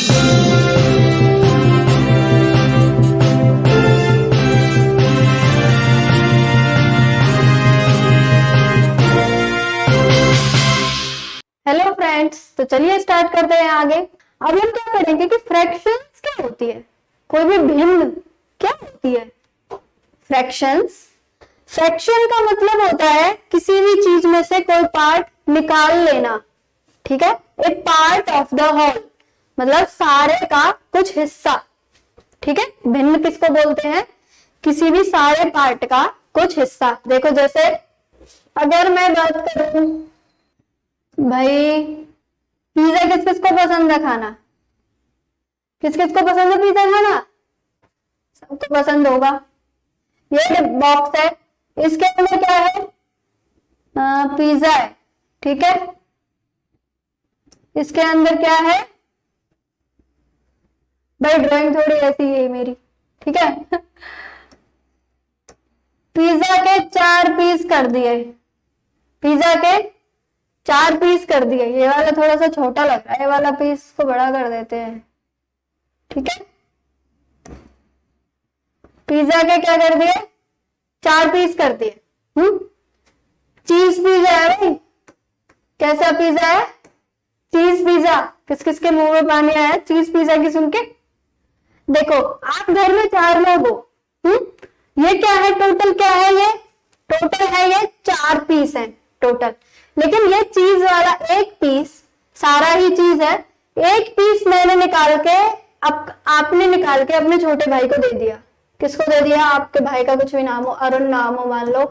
Hello friends, तो चलिए start करते हैं आगे। अब हम क्या करेंगे कि फ्रैक्शंस क्या होती है, कोई भी भिन्न क्या होती है। फ्रैक्शंस, फ्रैक्शन का मतलब होता है किसी भी चीज में से कोई पार्ट निकाल लेना, ठीक है। ए पार्ट ऑफ द होल, मतलब सारे का कुछ हिस्सा, ठीक है। भिन्न किसको बोलते हैं, किसी भी सारे पार्ट का कुछ हिस्सा। देखो जैसे अगर मैं बात करूं भाई, पिज्जा किस किस को पसंद है खाना, किस किस को पसंद है पिज्जा खाना, सबको पसंद होगा। ये बॉक्स है, इसके अंदर क्या है, पिज्जा है, ठीक है। इसके अंदर क्या है भाई, ड्राइंग थोड़ी ऐसी है मेरी, ठीक है। पिज्जा के 4 पीस कर दिए, पिज्जा के 4 पीस कर दिए। ये वाला थोड़ा सा छोटा लग रहा है, ये वाला पीस को बड़ा कर देते हैं, ठीक है। पिज्जा के क्या कर दिए, 4 पीस कर दिए। चीज पिज्जा है भाई, कैसा पिज्जा है, चीज पिज्जा। किस किस के मुंह में पानी आया चीज पिज्जा की सुन के। देखो आप घर में 4 लोग हो, ये क्या है, टोटल क्या है, ये टोटल है, ये 4 पीस है टोटल। लेकिन ये चीज वाला एक पीस सारा ही चीज है, एक पीस मैंने निकाल के आपने निकाल के अपने छोटे भाई को दे दिया। किसको दे दिया, आपके भाई का कुछ भी नाम हो, अरुण नाम हो मान लो,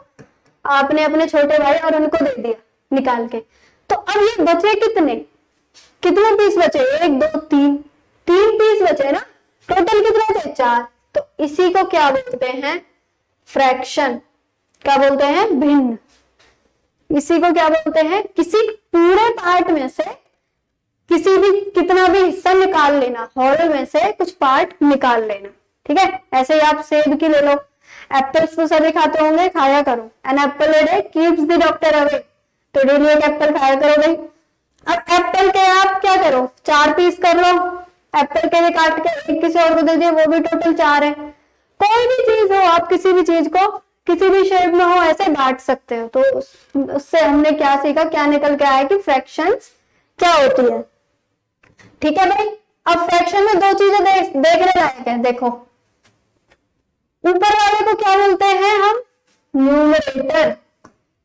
आपने अपने छोटे भाई अरुण को दे दिया निकाल के। तो अब ये बचे कितने, कितने पीस बचे, 1 2 3 पीस बचे ना, टोटल कितने थे, 4। तो इसी को क्या बोलते हैं, फ्रैक्शन। क्या बोलते हैं, भिन्न। इसी को क्या बोलते हैं, किसी पूरे पार्ट में से किसी भी कितना भी हिस्सा निकाल लेना, होल में से कुछ पार्ट निकाल लेना, ठीक है। ऐसे ही आप सेब की ले लो, एप्पल्स तो सभी खाते होंगे, खाया करो। An apple a day keeps the doctor away, तो डेली एक एप्पल खाया करो भाई। अब एप्पल के आप क्या करो, 4 पीस कर लो, एप्पल के भी काट के एक किसी और को दे दिए, वो भी टोटल 4 है। कोई भी चीज हो, आप किसी भी चीज को किसी भी शेप में हो ऐसे बांट सकते हो। तो उससे हमने क्या सीखा, क्या निकल के आया कि फ्रैक्शंस क्या होती है, ठीक है भाई। अब फ्रैक्शन में 2 चीजें देखने लायक है। देखो ऊपर वाले को क्या बोलते हैं हम, न्यूमरेटर।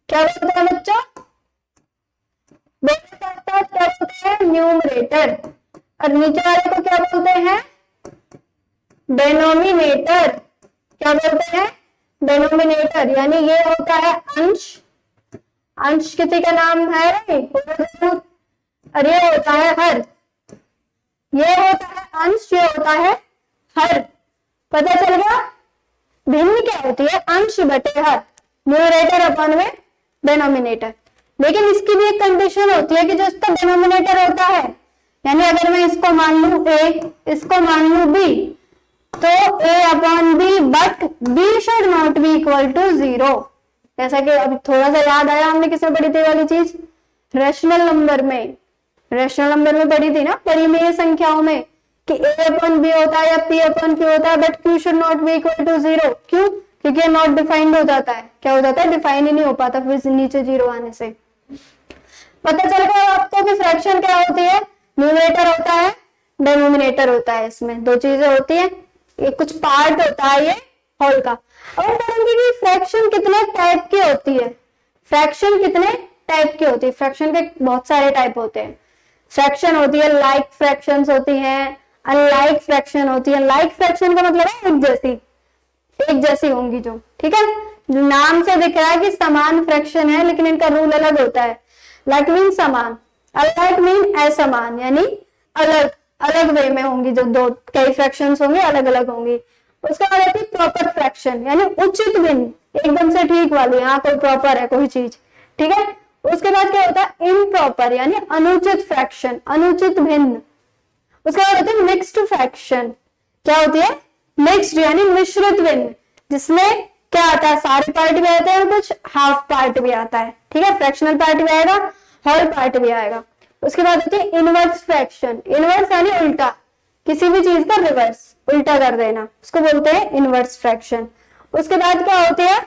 क्या बोलते हैं बच्चों, क्या बोलते हैं, न्यूमरेटर। और नीचे वाले को क्या बोलते हैं, डेनोमिनेटर। क्या बोलते हैं, डेनोमिनेटर। यानी ये होता है अंश, अंश किसी का नाम है, और ये होता है हर, ये होता है अंश, ये होता है हर। पता चल गया, भिन्न क्या होती है, अंश बटे हर, न्यूमरेटर अपन में डेनोमिनेटर। लेकिन इसकी भी एक कंडीशन होती है कि जो इसका डेनोमिनेटर होता है, यानी अगर मैं इसको मान लू ए, इसको मान लू बी, तो a upon B, but b should not be equal to 0। जैसा कि अभी थोड़ा सा याद आया, हमने किसमें पढ़ी थी वाली चीज, रेशनल नंबर में, रेशनल नंबर में पढ़ी थी ना, परिमेय संख्याओं में, कि a अपॉन बी होता है या p अपॉन q होता है, but q should not be equal to 0। क्यों, क्योंकि ये नॉट डिफाइंड हो जाता है। क्या हो जाता है, डिफाइन ही नहीं हो पाता फिर नीचे 0 आने से। पता चल गया आपको कि फ्रैक्शन क्या होती है, न्यूमरेटर होता है, डेनोमिनेटर होता है। इसमें 2 चीजें होती है, ये कुछ पार्ट होता है ये होल का। अब करेंगे कि फ्रैक्शन कितने टाइप की होती है, फ्रैक्शन कितने टाइप की होती है। फ्रैक्शन के बहुत सारे टाइप होते हैं। फ्रैक्शन होती है, लाइक फ्रैक्शंस होती हैं, अनलाइक फ्रैक्शन होती है। लाइक फ्रैक्शन का मतलब है एक जैसी होंगी जो, ठीक है। नाम से दिख रहा है कि समान फ्रैक्शन है, लेकिन इनका रूल अलग होता है। लाइक मीन समान, अनलाइक मीन असमान, यानी अलग अलग वे में होंगी। जो कई फ्रैक्शंस होंगे अलग अलग होंगी। उसके बाद आती है प्रॉपर फ्रैक्शन, यानी उचित भिन्न, एकदम से ठीक वाली, यहाँ कोई प्रॉपर है कोई चीज, ठीक है। उसके बाद क्या होता है, इम्प्रॉपर, यानी अनुचित फ्रैक्शन, अनुचित भिन्न। उसके बाद होती है मिक्स्ड फ्रैक्शन। क्या होती है, मिक्स्ड यानी मिश्रित भिन्न, जिसमें क्या आता है, सारे पार्ट भी आते हैं और कुछ हाफ पार्ट भी आता है, ठीक है। फ्रैक्शनल पार्ट भी आएगा, होल पार्ट भी आएगा। उसके बाद होती है इनवर्स फ्रैक्शन। इनवर्स यानी उल्टा, किसी भी चीज का रिवर्स, उल्टा कर देना, उसको बोलते हैं इनवर्स फ्रैक्शन। उसके बाद क्या होती है?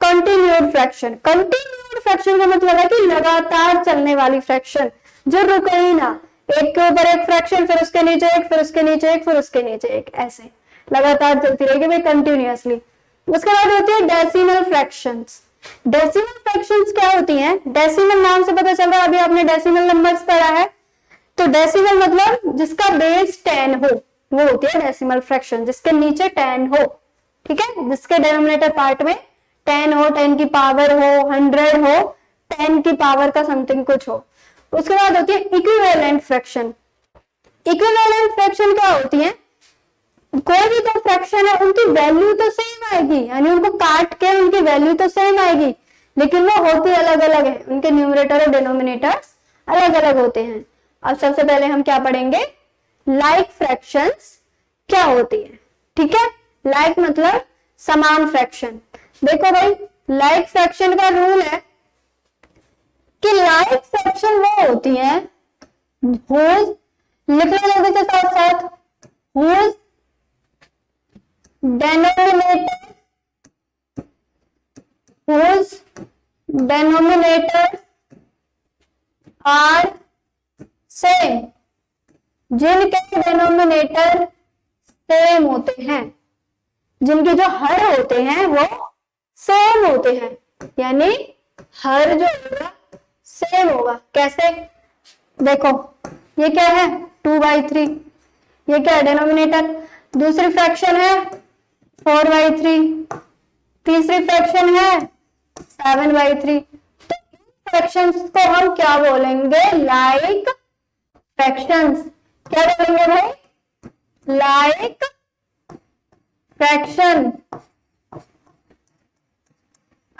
Continued fraction. कंटिन्यूड फ्रैक्शन का मतलब है कि लगातार चलने वाली फ्रैक्शन, जो रुके ही ना, एक के ऊपर एक फ्रैक्शन, फिर उसके नीचे एक, फिर उसके नीचे एक, फिर उसके नीचे एक, ऐसे लगातार चलती रहेगी भाई कंटिन्यूअसली। उसके बाद होती है डेसिमल फ्रैक्शंस। डेसिमल फ्रैक्शंस क्या होती हैं? डेसिमल नाम से पता चल रहा है, अभी आपने डेसिमल नंबर्स पढ़ा है, तो डेसिमल मतलब जिसका बेस 10 हो, वो होती है डेसिमल फ्रैक्शन, जिसके नीचे 10 हो, ठीक है, जिसके डिनोमिनेटर पार्ट में 10 हो, 10 की पावर हो, 100 हो, 10 की पावर का समथिंग कुछ हो। उसके बाद होती है इक्विवेलेंट फ्रैक्शन। इक्विवेलेंट फ्रैक्शन क्या होती है? कोई भी दो फ्रैक्शन है, उनकी वैल्यू तो सेम आएगी, यानी उनको काट के उनकी वैल्यू तो सेम आएगी, लेकिन वो होती अलग अलग है, उनके न्यूमरेटर और डिनोमिनेटर्स अलग अलग होते हैं। अब सबसे पहले हम क्या पढ़ेंगे? लाइक फ्रैक्शंस क्या होती है, ठीक है। लाइक मतलब समान फ्रैक्शन। देखो भाई, लाइक फ्रैक्शन का रूल है कि लाइक फ्रैक्शन वो होती है whose, लिख लो जल्दी से साथ साथ, whose denominators are same, जिनके डिनोमिनेटर सेम होते हैं, जिनके जो हर होते हैं वो सेम होते हैं, यानी हर जो होगा सेम होगा। कैसे? देखो, ये क्या है? 2/3, ये क्या है? डिनोमिनेटर। दूसरी फ्रैक्शन है 4/3, तीसरी फ्रैक्शन है 7/3। तो इन फ्रैक्शंस को हम क्या बोलेंगे? Like fractions. क्या बोलेंगे भाई? Like fraction.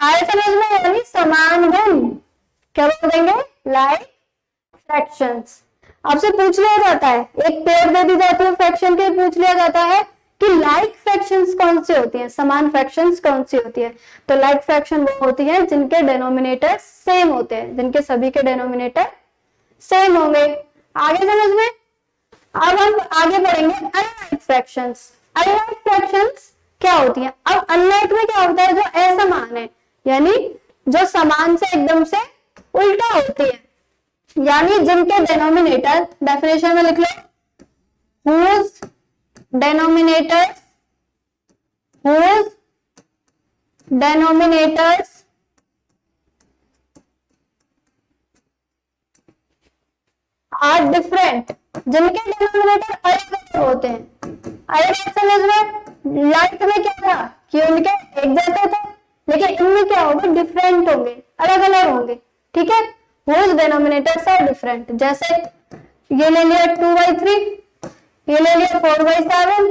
आए समझ में? यानी समान गुण, क्या बोल देंगे? Like fractions. आपसे पूछ लिया जाता है, एक पेयर दे दी जाती है फ्रैक्शन के, पूछ लिया जाता है कि लाइक फ्रैक्शंस कौन सी होती हैं, समान फ्रैक्शंस कौन सी होती है। तो लाइक फ्रैक्शन वो होती है जिनके डिनोमिनेटर सेम होते हैं, जिनके सभी के डिनोमिनेटर सेम होंगे। आगे समझ में? अब हम आगे बढ़ेंगे अनलाइक फ्रैक्शंस। अनलाइक फ्रैक्शंस क्या होती है? अब अनलाइक में क्या होता है? जो असमान है, यानी जो समान से एकदम से उल्टा होती है, यानी जिनके डिनोमिनेटर, डेफिनेशन में लिख लो, whose denominators are different, जिनके डिनोमिनेटर अलग अलग होते हैं। आइए समझ में? लाइक में क्या था कि उनके एक जैसे थे, लेकिन इनमें क्या होगा? डिफरेंट होंगे, अलग अलग होंगे, ठीक है। whose denominators are different, जैसे ये ले लिया 2/3, ये ले लिया 4/7,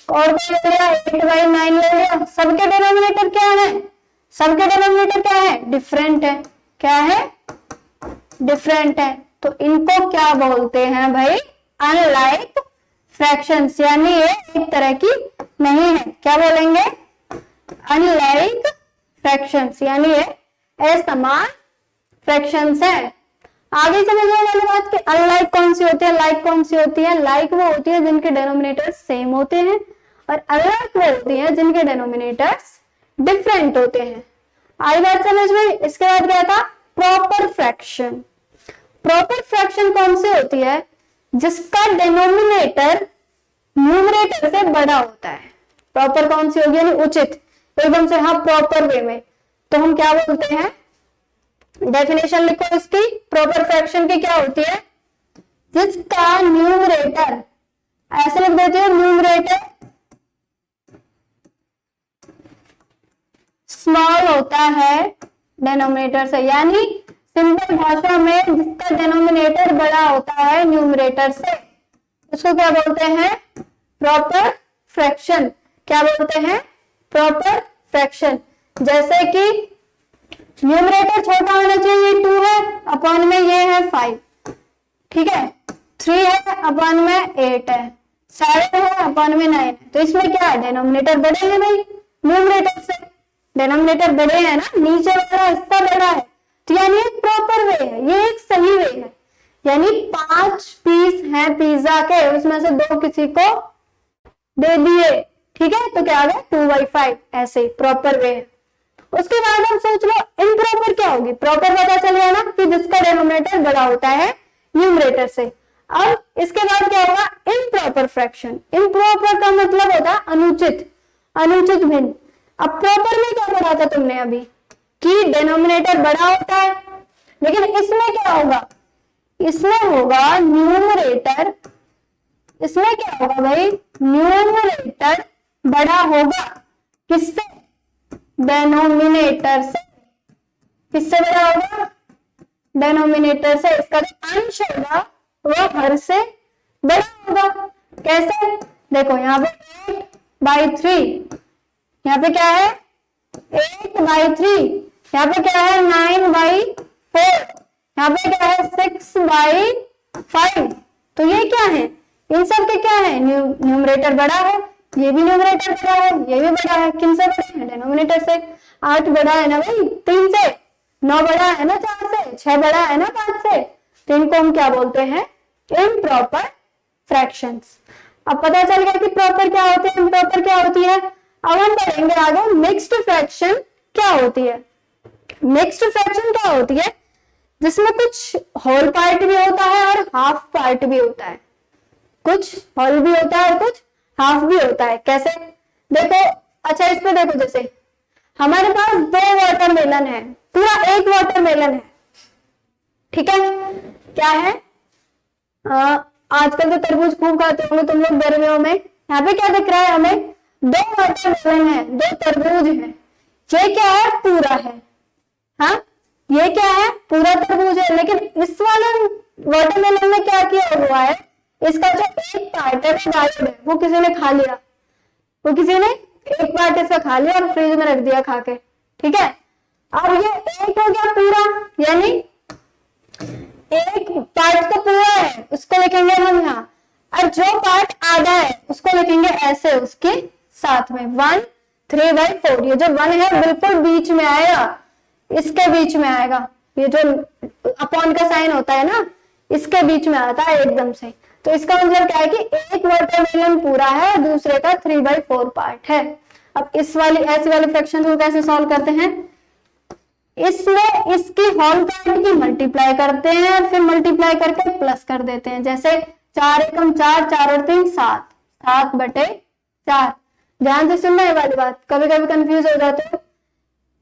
और ले लिया 8/9 ले लिया। सबके डिनोमिनेटर क्या है? सबके डिनोमिनेटर क्या है? डिफरेंट है। क्या है? डिफरेंट है। तो इनको क्या बोलते हैं भाई? अनलाइक फ्रैक्शंस, यानी ये एक तरह की नहीं है। क्या बोलेंगे? अनलाइक फ्रैक्शंस, यानी ये असमान फ्रैक्शंस है। आगे समझने वाली बात कि अनलाइक कौन सी होती है, लाइक कौन सी होती है? लाइक वो होती है जिनके डिनोमिनेटर सेम होते हैं, और अनलाइक वो होती है जिनके डिनोमिनेटर्स डिफरेंट होते हैं। आई बात समझ में? इसके बाद क्या था? Proper fraction. प्रॉपर फ्रैक्शन कौन सी होती है? जिसका डिनोमिनेटर न्यूमरेटर से बड़ा होता है। प्रॉपर कौन सी होगी? यानी उचित, एकदम से, हाँ, प्रॉपर वे में। तो हम क्या बोलते हैं? डेफिनेशन लिखो इसकी। प्रॉपर फ्रैक्शन की क्या होती है? जिसका न्यूमरेटर, ऐसे लिख देती हूँ, न्यूमरेटर स्मॉल होता है डिनोमिनेटर से, यानी सिंपल भाषा में जिसका डिनोमिनेटर बड़ा होता है न्यूमरेटर से, उसको क्या बोलते हैं? Proper fraction. क्या बोलते हैं? Proper fraction. जैसे कि न्यूमरेटर छोटा होना चाहिए, 2 है, अपॉन में ये है 5, ठीक है, 3 है, अपॉन में 8 है, 7 है, अपॉन में 9 है। तो इसमें क्या है? डिनोमिनेटर बड़े हैं भाई, न्यूमरेटर से डिनोमिनेटर बड़े हैं ना, नीचे वाला हिस्सा बड़ा है, तो यानी एक प्रॉपर वे है, ये एक सही वे है। यानी 5 पीस हैं पिज्जा के, उसमें से 2 किसी को दे दिए, ठीक है, तो क्या आ गया 2/5, ऐसे ही प्रॉपर वे। उसके बाद हम सोच लो इम्प्रॉपर क्या होगी। प्रॉपर पता चल गया ना कि जिसका डिनोमिनेटर बड़ा होता है न्यूमरेटर से। अब इसके बाद क्या होगा, इम्प्रॉपर फ्रैक्शन। इम्प्रॉपर का मतलब होता है अनुचित, अनुचित भिन्न। अब प्रॉपर में क्या पढ़ा था तुमने अभी कि डिनोमिनेटर बड़ा होता है, लेकिन इसमें क्या होगा, इसमें होगा न्यूमरेटर, इसमें क्या होगा भाई, न्यूमरेटर बड़ा होगा किससे, डिनोमिनेटर से। किससे बड़ा होगा, डिनोमिनेटर से। इसका जो अंश होगा वो हर से बड़ा होगा। कैसे, देखो यहाँ पे 8/3, यहाँ पे क्या है 8/3, यहाँ पे क्या है 9/4, यहाँ पे क्या है 6/5। तो ये क्या है, इन सब के क्या है, न्यूमरेटर बड़ा है, ये भी न्यूमरेटर बड़ा है, ये भी बड़ा है। किन से बड़ा है, डिनोमिनेटर से। 8 बड़ा है ना भाई 3 से, 9 बड़ा है ना 4 से, 6 बड़ा है ना 5 से। तो इनको हम क्या बोलते हैं, इम्प्रॉपर फ्रैक्शंस। अब पता चल गया कि प्रॉपर क्या होती है, इम्प्रॉपर क्या होती है। अब हम पढ़ेंगे आगे मिक्स्ड फ्रैक्शन क्या होती है। मिक्स्ड फ्रैक्शन क्या होती है, जिसमें कुछ होल पार्ट भी होता है और हाफ पार्ट भी होता है। कुछ होल भी होता है और कुछ हाफ भी होता है। कैसे, देखो, अच्छा इस पे देखो, जैसे हमारे पास 2 वाटरमेलन है, पूरा एक वाटरमेलन है, ठीक है। क्या है, आजकल तो तरबूज खूब खाते होंगे तुम लोग गर्मियों में। यहाँ पे क्या दिख रहा है हमें, 2 वाटरमेलन है, 2 तरबूज है। ये क्या है, पूरा है, हाँ ये क्या है, पूरा तरबूज है। लेकिन इस वाले वाटरमेलन में क्या किया हुआ है, इसका जो एक पार्ट है वो गायब है, वो किसी ने खा लिया, वो किसी ने एक पार्ट इसका खा लिया और फ्रिज में रख दिया खा के, ठीक है। अब ये एक हो गया पूरा, यानी एक पार्ट तो पूरा है, उसको लिखेंगे हम यहाँ, और जो पार्ट आधा है उसको लिखेंगे ऐसे उसके साथ में 1 3/4। ये जो 1 है बिल्कुल बीच में आएगा, इसके बीच में आएगा, ये जो अपॉन का साइन होता है ना, इसके बीच में आता है एकदम से। तो इसका मतलब क्या है कि एक वाटरमेलन पूरा है, दूसरे का 3/4 पार्ट है। अब इस वाली ऐसी वाली फ्रैक्शन को कैसे सॉल्व करते हैं, इसमें इसकी होल पार्ट की मल्टीप्लाई करते हैं और फिर मल्टीप्लाई करके प्लस कर देते हैं। जैसे 4 एकम 4, 4 और 3 7, 7/4। ध्यान से सुनना ये वाली बात, कभी कभी कंफ्यूज हो जाते हैं।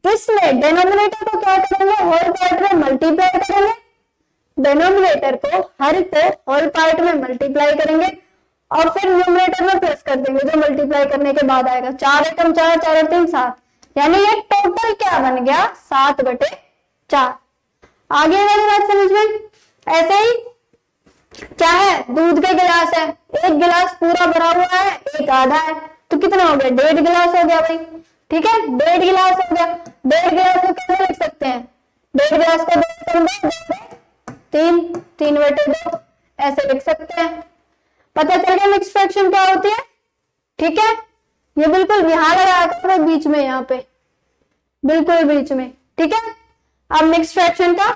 इसमें डिनोमिनेटर को क्या करेंगे, होल पार्ट में मल्टीप्लाई करेंगे, डिनोमिनेटर को हर को होल पार्ट में मल्टीप्लाई करेंगे और फिर न्यूमरेटर में प्लस कर देंगे, जो मल्टीप्लाई करने के बाद आएगा। 4 एकम 4, 4 और 3 7, यानी ये टोटल क्या बन गया 7/4। आगे वाली बात समझ में। ऐसे ही क्या है, दूध के गिलास है, एक गिलास पूरा भरा हुआ है, एक आधा है, तो कितना हो गया, 1.5 गिलास हो गया भाई, ठीक है, 1.5 गिलास हो गया। 1.5 गिलास को कैसे लिख सकते हैं, 1.5 गिलास को 3/2 ऐसे लिख सकते हैं। पता चल गया मिक्स्ड फ्रैक्शन क्या होती है, ठीक है। ये बिल्कुल यहाँ लगा कर बीच में, यहाँ पे बिल्कुल बीच में, ठीक है। अब मिक्स्ड फ्रैक्शन का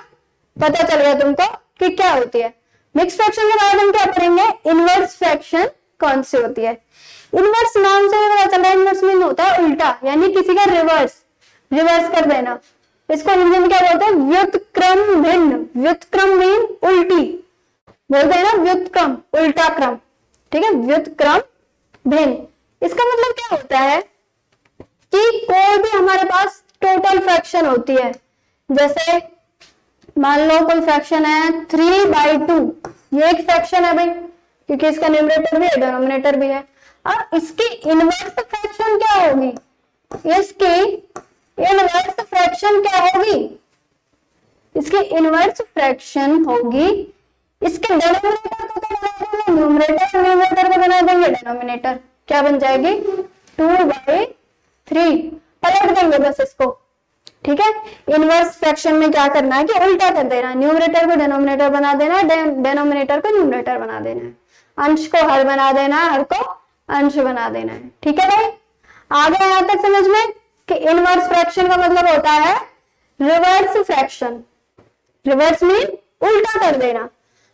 पता चल गया तुमको कि क्या होती है। मिक्स्ड फ्रैक्शन के बाद हम क्या करेंगे, इनवर्स फ्रैक्शन कौन सी होती है। इनवर्स नाम से पता चल रहा है, इनवर्स मीन होता है उल्टा, यानी किसी का रिवर्स, रिवर्स कर देना। इसको हिंदी में क्या बोलते हैं, व्युत्क्रम भिन्न। व्युत्क्रम मीन उल्टी, बोलते हैं ना व्युत्क्रम, उल्टा क्रम, ठीक है, व्युत्क्रम भिन्न। इसका मतलब क्या होता है कि कोई भी हमारे पास टोटल फ्रैक्शन होती है, जैसे मान लो कोई फ्रैक्शन है 3/2, ये एक फ्रैक्शन है भाई, क्योंकि इसका न्यूमरेटर भी है डिनोमिनेटर भी है। अब इसकी इनवर्स फ्रैक्शन क्या होगी, इसकी इनवर्स फ्रैक्शन क्या होगी, इसकी इनवर्स फ्रैक्शन होगी, इसके डिनोमिनेटर को क्या बना देंगे, न्यूमरेटर, न्यूमरेटर को बना देंगे डिनोमिनेटर, क्या बन जाएगी 2/3। पलट देंगे बस इसको, ठीक है। इनवर्स फ्रैक्शन में क्या करना है कि उल्टा कर देना, न्यूमरेटर को डिनोमिनेटर बना देना, डिनोमिनेटर को न्यूमरेटर बना देना है, अंश को हर बना देना है, हर को अंश बना देना है, ठीक है भाई। आगे यहां तक समझ में कि इनवर्स फ्रैक्शन का मतलब होता है रिवर्स फ्रैक्शन। रिवर्स मीन उल्टा कर देना।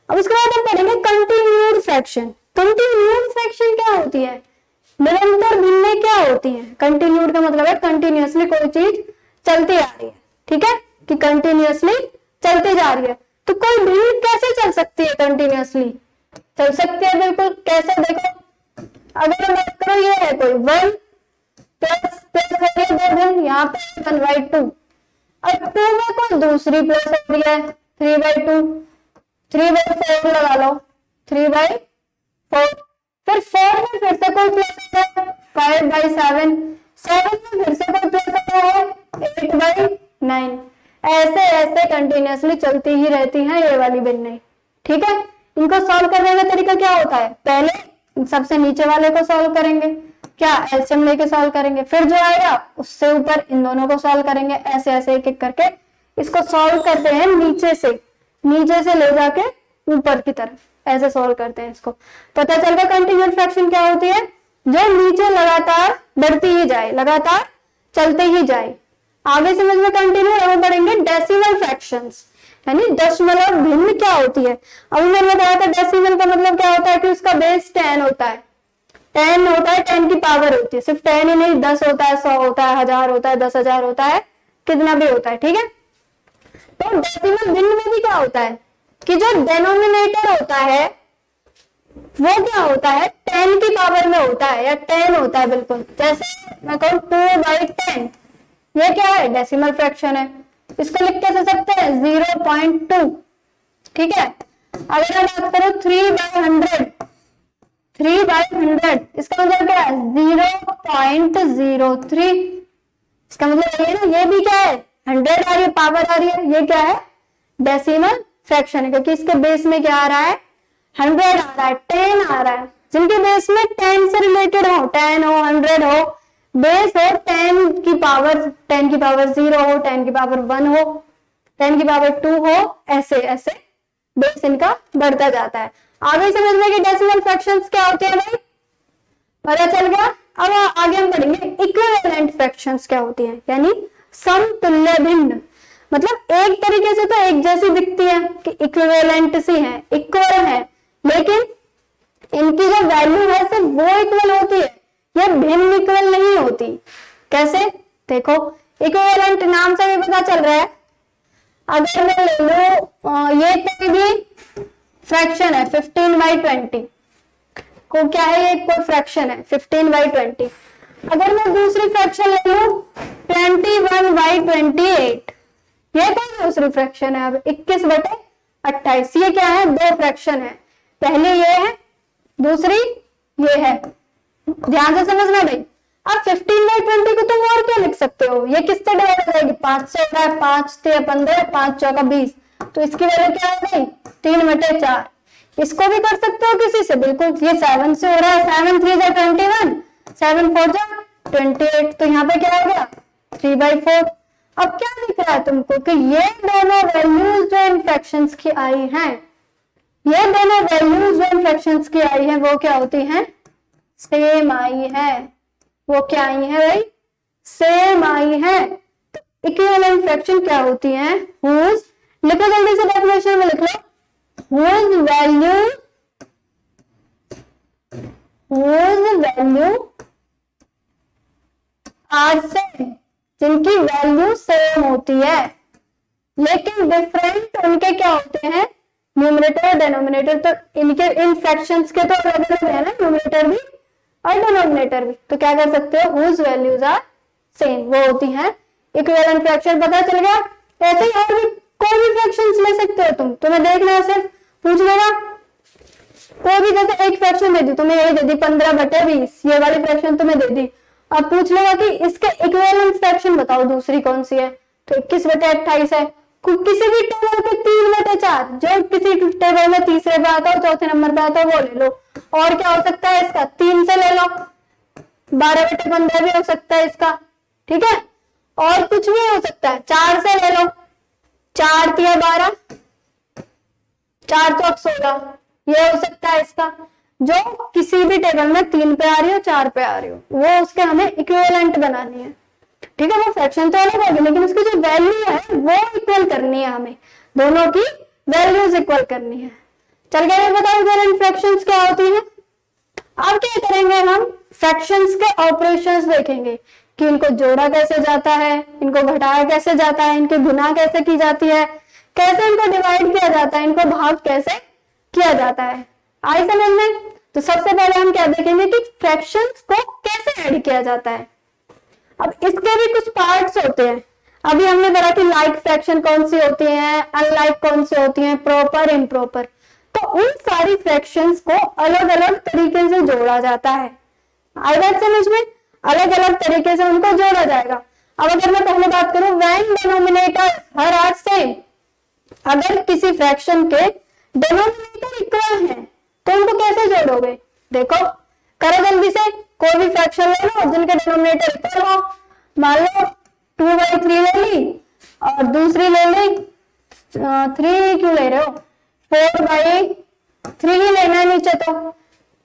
अब उसके बाद हम पढ़ेंगे कंटिन्यूड फ्रैक्शन। कंटिन्यूड फ्रैक्शन क्या होती है? निरंतर भिन्नें क्या होती हैं? कंटिन्यूड का मतलब है कंटिन्यूअसली कोई चीज चलती आ रही है, ठीक है, कि कंटिन्यूअसली चलती जा रही है। तो कोई भिन्न कैसे चल सकती है? कंटिन्यूअसली चल सकती है, बिल्कुल। कैसे? देखो, अगर मैं बात करूं, ये है कोई 1 प्लस प्लस हो रही है 2 भिन्न, यहाँ पे 1/2, और 2 में कोई दूसरी प्लस हो रही है 3/2, 3/4 लगा लो, 3/4, फिर 4 में फिर से कोई प्लस होता है 5/7, 7 में फिर से कोई प्लस होता है 8/9। ऐसे ऐसे कंटिन्यूअसली चलती ही रहती हैं ये वाली भिन्नें, ठीक है। इनको सॉल्व करने का तरीका क्या होता है? पहले सबसे नीचे वाले को सॉल्व करेंगे, क्या एलसीएम लेके सॉल्व करेंगे, फिर जो आएगा उससे ऊपर इन दोनों को सॉल्व करेंगे। ऐसे ऐसे एक एक करके इसको सॉल्व करते हैं, नीचे से ले जाके ऊपर की तरफ, ऐसे सॉल्व करते हैं इसको। पता चल गया कंटिन्यूअस फ्रैक्शन क्या होती है? जो नीचे लगातार बढ़ती ही जाए, लगातार चलते ही जाए। आगे समझ में कंटिन्यू हम पढ़ेंगे डेसिमल फ्रैक्शंस, यानी दशमलव भिन्न क्या होती है। अभी मैंने बताया था डेसिमल का मतलब क्या होता है कि उसका बेस 10 होता है, 10 होता है, 10 की पावर होती है। सिर्फ 10 ही नहीं, 10 होता है, 100 होता है, 1000 होता है, 10,000 होता है, कितना भी होता है, ठीक है। तो डेसिमल भिन्न में भी क्या होता है कि जो डेनोमिनेटर होता है वो क्या होता है? 10 की पावर में होता है, या 10 होता है, बिल्कुल। जैसे मैं कहूँ 2/10, ये क्या है? डेसिमल फ्रैक्शन है। इसको लिख कैसे सकते हैं? 0.2, ठीक है। अगर मैं बात करूं 3/100, 3/100, इसका मतलब क्या है? 0.03। इसका मतलब ये ना, ये भी क्या है? 100 आ रही है, पावर आ रही है, ये क्या है? डेसिमल फ्रैक्शन है, क्योंकि इसके बेस में क्या आ रहा है? 100 आ रहा है, 10 आ रहा है। जिनके बेस में 10 से रिलेटेड हो, 10 हो, 100 हो, बेस हो 10 की पावर 0 हो, 10 की पावर 1 हो, 10 की पावर 2 हो, ऐसे ऐसे बेस इनका बढ़ता जाता है। आगे समझ में कि डेसिमल फ्रैक्शंस क्या होते हैं भाई, पता चल गया। अब आगे हम पढ़ेंगे इक्विवेलेंट फ्रैक्शंस क्या होती हैं, यानी समतुल्य भिन्न। मतलब एक तरीके से तो एक जैसी दिखती है कि इक्विवेलेंट सी है, इक्वल है, लेकिन इनकी जो वैल्यू है सिर्फ वो इक्वल होती है, ये भिन्न इक्वल नहीं होती। कैसे? देखो, इक्विवेलेंट नाम से भी पता चल रहा है। अगर मैं ले लो ये कोई भी फ्रैक्शन है 15/20 को, क्या है? ये कोई फ्रैक्शन है 15/20। अगर मैं दूसरी फ्रैक्शन ले लूं 21/28, ये कोई दूसरी फ्रैक्शन है। अब 21/28, ये क्या है? 2 फ्रैक्शन है, पहले ये है, दूसरी ये है। ध्यान से समझना भाई। अब 15/20 को तुम और क्या लिख सकते हो? ये किससे डिवाइड हो जाएगी? 5 से होता है, 5 3 15, 5 4 20, तो इसकी वैल्यू क्या हो गई? 3/4। इसको भी कर सकते हो किसी से, बिल्कुल। ये 7 से हो रहा है, 7 3 जा 21, 7 4 जा 28, तो यहाँ पे क्या हो गया? 3/4। अब क्या दिख रहा है तुमको कि ये दोनों वैल्यूज जो इन फ्रैक्शंस की आई हैं, ये दोनों वैल्यूज जो इन फ्रैक्शंस की आई हैं, वो क्या होती हैं? सेम आई है। वो क्या आई है भाई? सेम आई है। तो इक्विवेलेंट फ्रैक्शन क्या होती है? हुज, लिखो जल्दी से, डेफिनेशन में लिख लो, हुज वैल्यू आर सेम, जिनकी वैल्यू सेम होती है, लेकिन डिफरेंट उनके क्या होते हैं? न्यूमरेटर और डेनोमिनेटर। तो इनके इन फ्रैक्शंस के तो अलग अलग है ना, न्यूमरेटर भी और डिनोमिनेटर भी। तो क्या कर सकते हो? हुज वैल्यूज आर सेम, वो होती हैं इक्विवेलेंट फ्रैक्शन। पता चल गया। ऐसे ही और भी कोई भी फ्रैक्शंस ले सकते हो तुम, तुम्हें देखना है, सिर्फ पूछ लेगा कोई भी। जैसे एक फ्रैक्शन दे दी तुम्हें, यही दे दी 15/20, ये वाली फ्रैक्शन तुम्हें दे दी। अब पूछ लेगा कि इसके इक्विवेलेंट फ्रैक्शन बताओ, दूसरी कौन सी है? तो 21/28 है। किसी भी टेबल पे 3/4, जो किसी टेबल में तीसरे पे आता हो, चौथे नंबर पे आता हो, वो ले लो। और क्या हो सकता है इसका? 3 से ले लो, 12/15 भी हो सकता है इसका, ठीक है। और कुछ भी हो सकता है, 4 से ले लो, 4 3 12, 4 4 16, ये हो सकता है इसका। जो किसी भी टेबल में 3 पे आ रही हो, 4 पे आ रही हो, वो उसके हमें इक्विवेलेंट बनानी है, ठीक है। वो फ्रैक्शन तो अलग होगी, लेकिन उसकी जो वैल्यू है वो इक्वल करनी है हमें, दोनों की वैल्यूज इक्वल करनी है। चल गया ये बताओ इक्विवेलेंट फ्रैक्शंस क्या होती हैं। अब क्या करेंगे हम, फ्रैक्शंस के ऑपरेशंस देखेंगे कि इनको जोड़ा कैसे जाता है, इनको घटाया कैसे जाता है, इनकी गुना कैसे की जाती है, कैसे इनको डिवाइड किया जाता है, इनको भाग कैसे किया जाता है। आई समझ में। तो सबसे पहले हम क्या देखेंगे कि फ्रैक्शंस को कैसे ऐड किया जाता है। अब इसके भी कुछ पार्ट्स होते हैं। अभी हमने पढ़ा कि लाइक फ्रैक्शन कौन सी होती है, अनलाइक कौन सी होती है, प्रॉपर, इम्प्रॉपर। तो उन सारी फ्रैक्शंस को अलग अलग तरीके से जोड़ा जाता है। आई बात समझ में, अलग अलग तरीके से उनको जोड़ा जाएगा। अब अगर मैं पहले बात करूं, व्हेन डिनोमिनेटर हर आर सेम, अगर किसी फ्रैक्शन के डिनोमिनेटर इक्वल है तो उनको कैसे जोड़ोगे। देखो करो जल्दी से, कोई भी फ्रैक्शन ले लो जिनके डिनोमिनेटर इक्वल हो। मान लो 2/3 ले ली और दूसरी ले ली 3 क्यों ले रहे हो, 4/3 ही लेना है नीचे। तो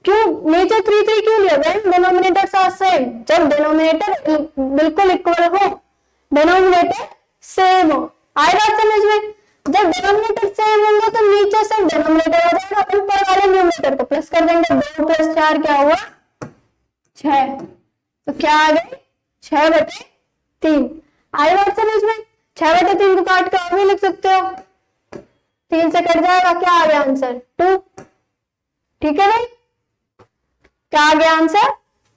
क्यों नीचे 3 क्यों लिया, डिनोमिनेटर साथ सेम। जब डिनोमिनेटर बिल्कुल इक्वल हो, डिनोमिनेटर सेम हो, आई बात समझ में। जब डिनोमिनेटर सेम होंगे तो नीचे से डिनोमिनेटर आ जाएगा, ऊपर वाले न्यूमरेटर को प्लस कर देंगे। 2 + 4 क्या हुआ, 6। तो क्या आ गई, 6/3। आई बात समझ में। 6/3 को काट के और भी लिख सकते हो, 3 से कट जाएगा, क्या आ गया आंसर 2। ठीक है भाई, क्या आ गया आंसर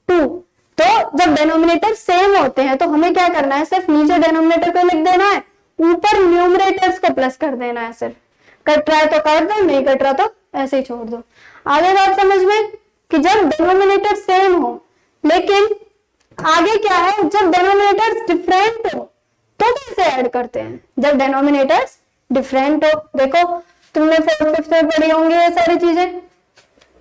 2। तो जब डिनोमिनेटर सेम होते हैं तो हमें क्या करना है, सिर्फ नीचे डिनोमिनेटर को लिख देना है, ऊपर न्यूमरेटर्स को प्लस कर देना है। सिर्फ कट रहा है तो काट दो, नहीं कट रहा तो ऐसे ही छोड़ दो। आगे बात समझ में कि जब डिनोमिनेटर सेम हो, लेकिन आगे क्या है, जब डिनोमिनेटर्स डिफरेंट हो तो कैसे ऐड करते हैं। जब डिनोमिनेटर्स डिफरेंट हो, देखो तुमने 4th 5th में पढ़ी होंगी ये सारी चीजें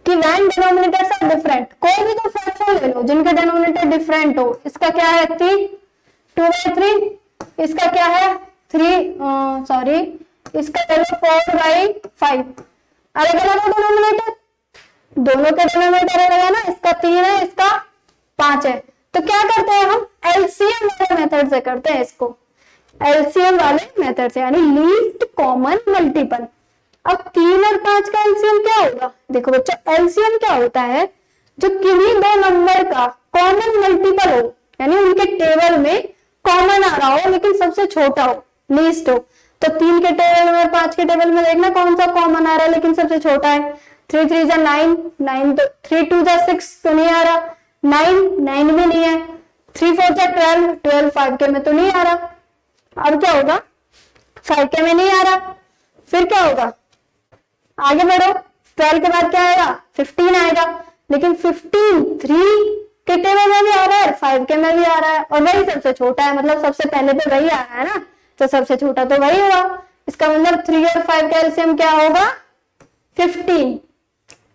कि व्हेन डिनोमिनेटर्स आर डिफरेंट, कोई भी तो फ्रैक्शन ले लो जिनके डिनोमिनेटर डिफरेंट हो। इसका क्या है 3, 2/3, इसका क्या है 3, सॉरी इसका ले लो 4/5। अलग अलग डिनोमिनेटर, दोनों के डिनोमिनेटर अलग है ना, इसका 3 है, इसका 5 है। तो क्या करते हैं हम, एलसीएम वाले मेथड से करते हैं इसको, एलसीएम वाले मेथड से, यानी लीस्ट कॉमन मल्टीपल। अब 3 और 5 का एलसीएम क्या होगा, देखो बच्चों एलसीएम क्या होता है, जो किन्हीं दो नंबर का कॉमन मल्टीपल हो, यानी उनके टेबल में कॉमन आ रहा हो लेकिन सबसे छोटा हो, लीस्ट हो। तो 3 के टेबल में और 5 के टेबल में देखना कौन सा कॉमन आ रहा है लेकिन सबसे छोटा है। 3 3 जा 9, 9 तो 3 2 जा 6 तो नहीं आ रहा, 9 में नहीं है, 3 4 जा 12, 12 5 के में तो नहीं आ रहा। अब क्या होगा, 5 के में नहीं आ रहा, फिर क्या होगा, आगे बढ़ो, 12 के बाद क्या आएगा 15 आएगा, लेकिन 15 3 के टेबल में भी आ रहा है, 5 के में भी आ रहा है, और वही सबसे छोटा है, मतलब सबसे पहले तो वही आ रहा है ना, तो सबसे छोटा तो वही होगा। इसका मतलब 3 और 5 का एलसीएम क्या होगा 15,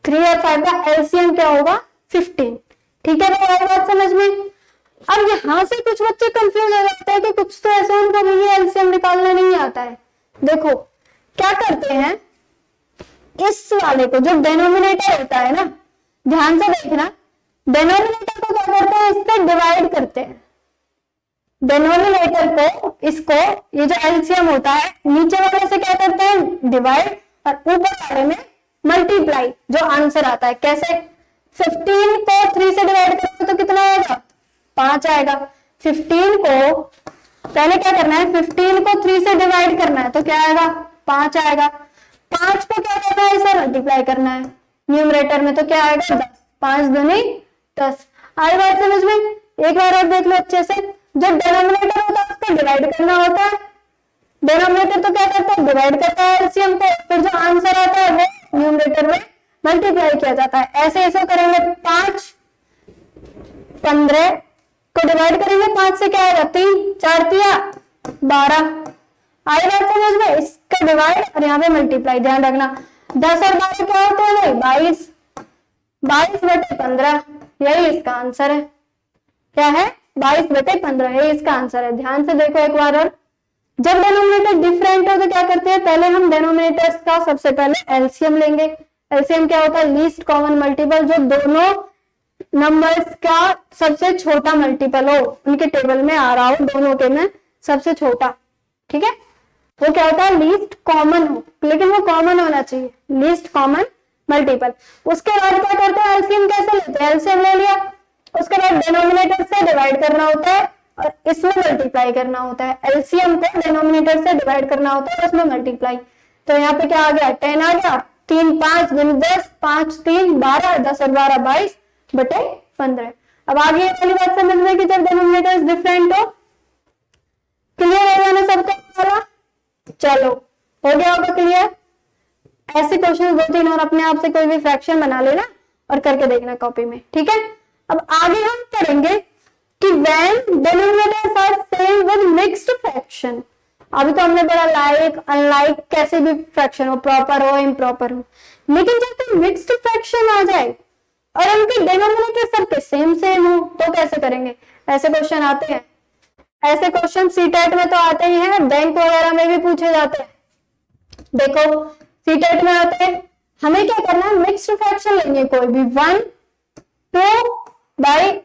3 और 5 का एलसीएम क्या होगा 15। ठीक है भाई, बात समझ में। अब यहां से कुछ बच्चे कंफ्यूज हो जाते हैं कि कुछ तो ऐसे उनको भी एलसीएम निकालना नहीं आता है। देखो क्या करते हैं, इस वाले को जो डिनोमिनेटर होता है ना, ध्यान से देखना, डिनोमिनेटर को क्या करते हैं, इस पे डिवाइड करते हैं। डिनोमिनेटर को, इसको, ये जो एलसीएम होता है, नीचे वाले से क्या करते हैं डिवाइड, और ऊपर वाले में मल्टीप्लाई, जो आंसर आता है। कैसे, 15 को 3 से डिवाइड करोगे तो कितना आएगा 5 आएगा। 15 को पहले क्या करना है, 15 को 3 से डिवाइड करना है तो क्या आएगा 5 आएगा। 5 को क्या करना है, इसे मल्टीप्लाई करना है न्यूमरेटर में, तो क्या आएगा 10, 5 दूनी 10। आई बात समझ में। एक बार और देख लो अच्छे से, जो डिनोमिनेटर होता है उसको डिवाइड करना होता है, डिनोमिनेटर तो क्या करता है डिवाइड करता है एलसीएम को, फिर जो आंसर आता है वो न्यूमरेटर में मल्टीप्लाई किया जाता है। ऐसे ऐसे करेंगे, 5 15 को डिवाइड करेंगे 5 से क्या आएगा 3, 4 तिया 12। आई बात समझ में। इसका डिवाइड और यहाँ पे मल्टीप्लाई, ध्यान रखना 10 और 12 क्या होते हैं भाई 22, 22/15, यही इसका आंसर है। क्या है 22/15, यही इसका आंसर है। ध्यान से देखो एक बार और, जब डिनोमिनेटर डिफरेंट हो तो क्या करते हैं, पहले हम डिनोमिनेटर्स का सबसे पहले एलसीएम लेंगे। एलसीएम क्या होता है, लीस्ट कॉमन मल्टीपल, जो दोनों नंबर्स का सबसे छोटा मल्टीपल हो, उनके टेबल में आ रहा हो दोनों के में सबसे छोटा। ठीक है, वो क्या होता है, लीस्ट कॉमन हो, लेकिन वो कॉमन होना चाहिए, लीस्ट कॉमन मल्टीपल। उसके बाद क्या करते हैं, एलसीएम कैसे लेते हैं, एलसीएम ले लिया, उसके बाद डिनोमिनेटर से डिवाइड करना होता है और इसमें मल्टीप्लाई करना होता है। एलसीएम को डिनोमिनेटर से डिवाइड करना होता है, उसमें मल्टीप्लाई। तो यहाँ पे क्या आ गया, 10 आ गया, 3 5 गुना 10, 5 3 12, 10 और 12 22 बटे 15। अब आगे वाली बात समझ में कि जब डिनोमिनेटर्स डिफरेंट हो, क्लियर हो जाना सबको, चलो हो गया होगा क्लियर। ऐसे क्वेश्चन 2-3 और अपने आप से कोई भी फ्रैक्शन बना लेना और करके देखना कॉपी में, ठीक है। अब आगे हम करेंगे कि when denominators are same with mixed fraction। अभी तो हमने पढ़ा लाइक अनलाइक, कैसे भी फ्रैक्शन हो, प्रॉपर हो इम्प्रॉपर हो, लेकिन जब तक मिक्स्ड फ्रैक्शन आ जाए और उनके डिनोमिनेटर सबके सेम सेम हो तो कैसे करेंगे। ऐसे क्वेश्चन आते हैं, ऐसे क्वेश्चन सीटेट में तो आते ही हैं, बैंक वगैरह में भी पूछे जाते हैं। देखो सीटेट में आते हैं, हमें क्या करना है, मिक्स्ड फ्रैक्शन लेंगे कोई भी, 1 2/3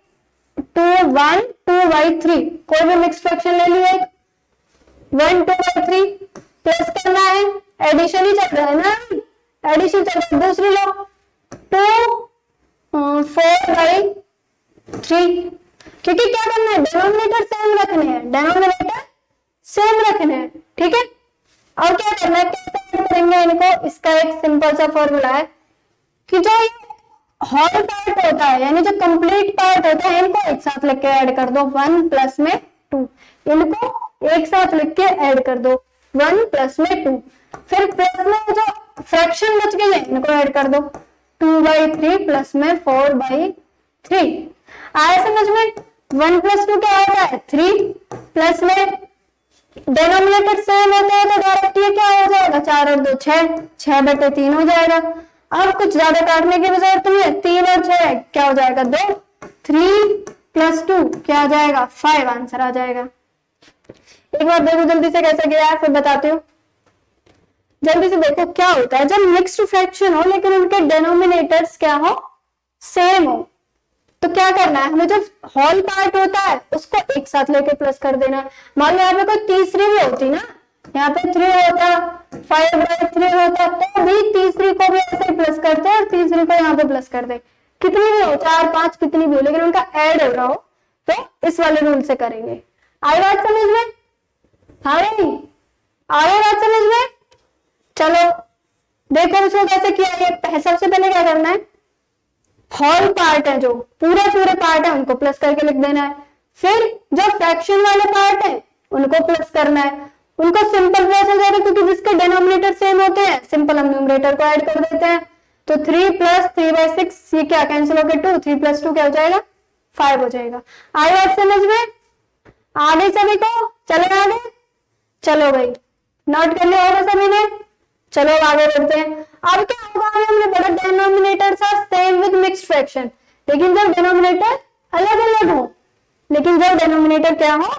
कोई भी मिक्स्ड फ्रैक्शन ले लिए, 1 2/3 प्लस करना है, एडिशन ही चल रहा है ना, एडिशन चल रहा है। दूसरी लो 2 4/3, क्योंकि क्या करना है, डिनोमिनेटर सेम रखने हैं, डिनोमिनेटर सेम रखने हैं, ठीक है। और क्या करना है, कैसे करेंगे इनको, इसका एक सिंपल सा फॉर्मूला है कि जो होल पार्ट होता है, यानी जो कंप्लीट पार्ट होता है, इनको एक साथ लिख के ऐड कर दो, 1 प्लस में 2, इनको एक साथ लिख के ऐड कर दो, 1 प्लस में 2, फिर प्लस में जो फ्रैक्शन बच गए इनको ऐड कर दो, 2/3 प्लस में 4/3। आया समझ में, 1 प्लस 2 क्या होता है, 3, प्लस में डिनोमिनेटर सेम होता है तो डायरेक्ट ये क्या हो जाएगा, 4 और 2 6, 6/3 हो जाएगा। अब कुछ ज्यादा काटने की जरूरत नहीं है, 3 और 6 क्या हो जाएगा, 2, 3 + 2 क्या आ जाएगा, 5 आंसर आ जाएगा। एक बार देखो जल्दी से कैसे गया है, फिर बताती हूँ। जल्दी से देखो क्या होता है जब मिक्स्ड फ्रैक्शन हो लेकिन उनके डिनोमिनेटर्स क्या हो, सेम हो, तो क्या करना है, हमें जो होल पार्ट होता है उसको एक साथ लेके प्लस कर देना है। मान लो यहाँ पे कोई तीसरी भी होती ना, यहाँ पे 3 होता, 5/3 होता, तो भी तीसरी को भी ऐसे प्लस करते हैं और तीसरी को यहाँ पे प्लस कर दे, कितनी भी हो, 4 5 कितनी भी हो, लेकिन उनका ऐड हो रहा हो तो इस वाले रूल से करेंगे। आई बात समझ में, हाँ आगे बात समझ में। चलो देखो इसको कैसे किया है। सबसे पहले क्या करना है, होल पार्ट है जो पूरे पार्ट है उनको प्लस करके लिख देना है, फिर जो फ्रैक्शन वाले पार्ट है उनको प्लस करना है, उनको सिंपल प्लस हो जाएगा क्योंकि जिसके डिनोमिनेटर सेम होते हैं, सिंपल हम न्यूमरेटर को ऐड कर देते हैं, तो 3 + 3/6 ये क्या कैंसिल होकर 2, 3 + 2 क्या हो जाएगा, 5 हो जाएगा। आई बात समझ में, आगे सभी को, चले आगे, चलो भाई नोट कर लिया होगा सभी ने, चलो आगे बढ़ते हैं। अब क्या होगा, हमने पढ़ा denominators are same with mixed fraction, लेकिन जब डिनोमिनेटर अलग अलग हो, लेकिन जब डिनोमिनेटर क्या हो,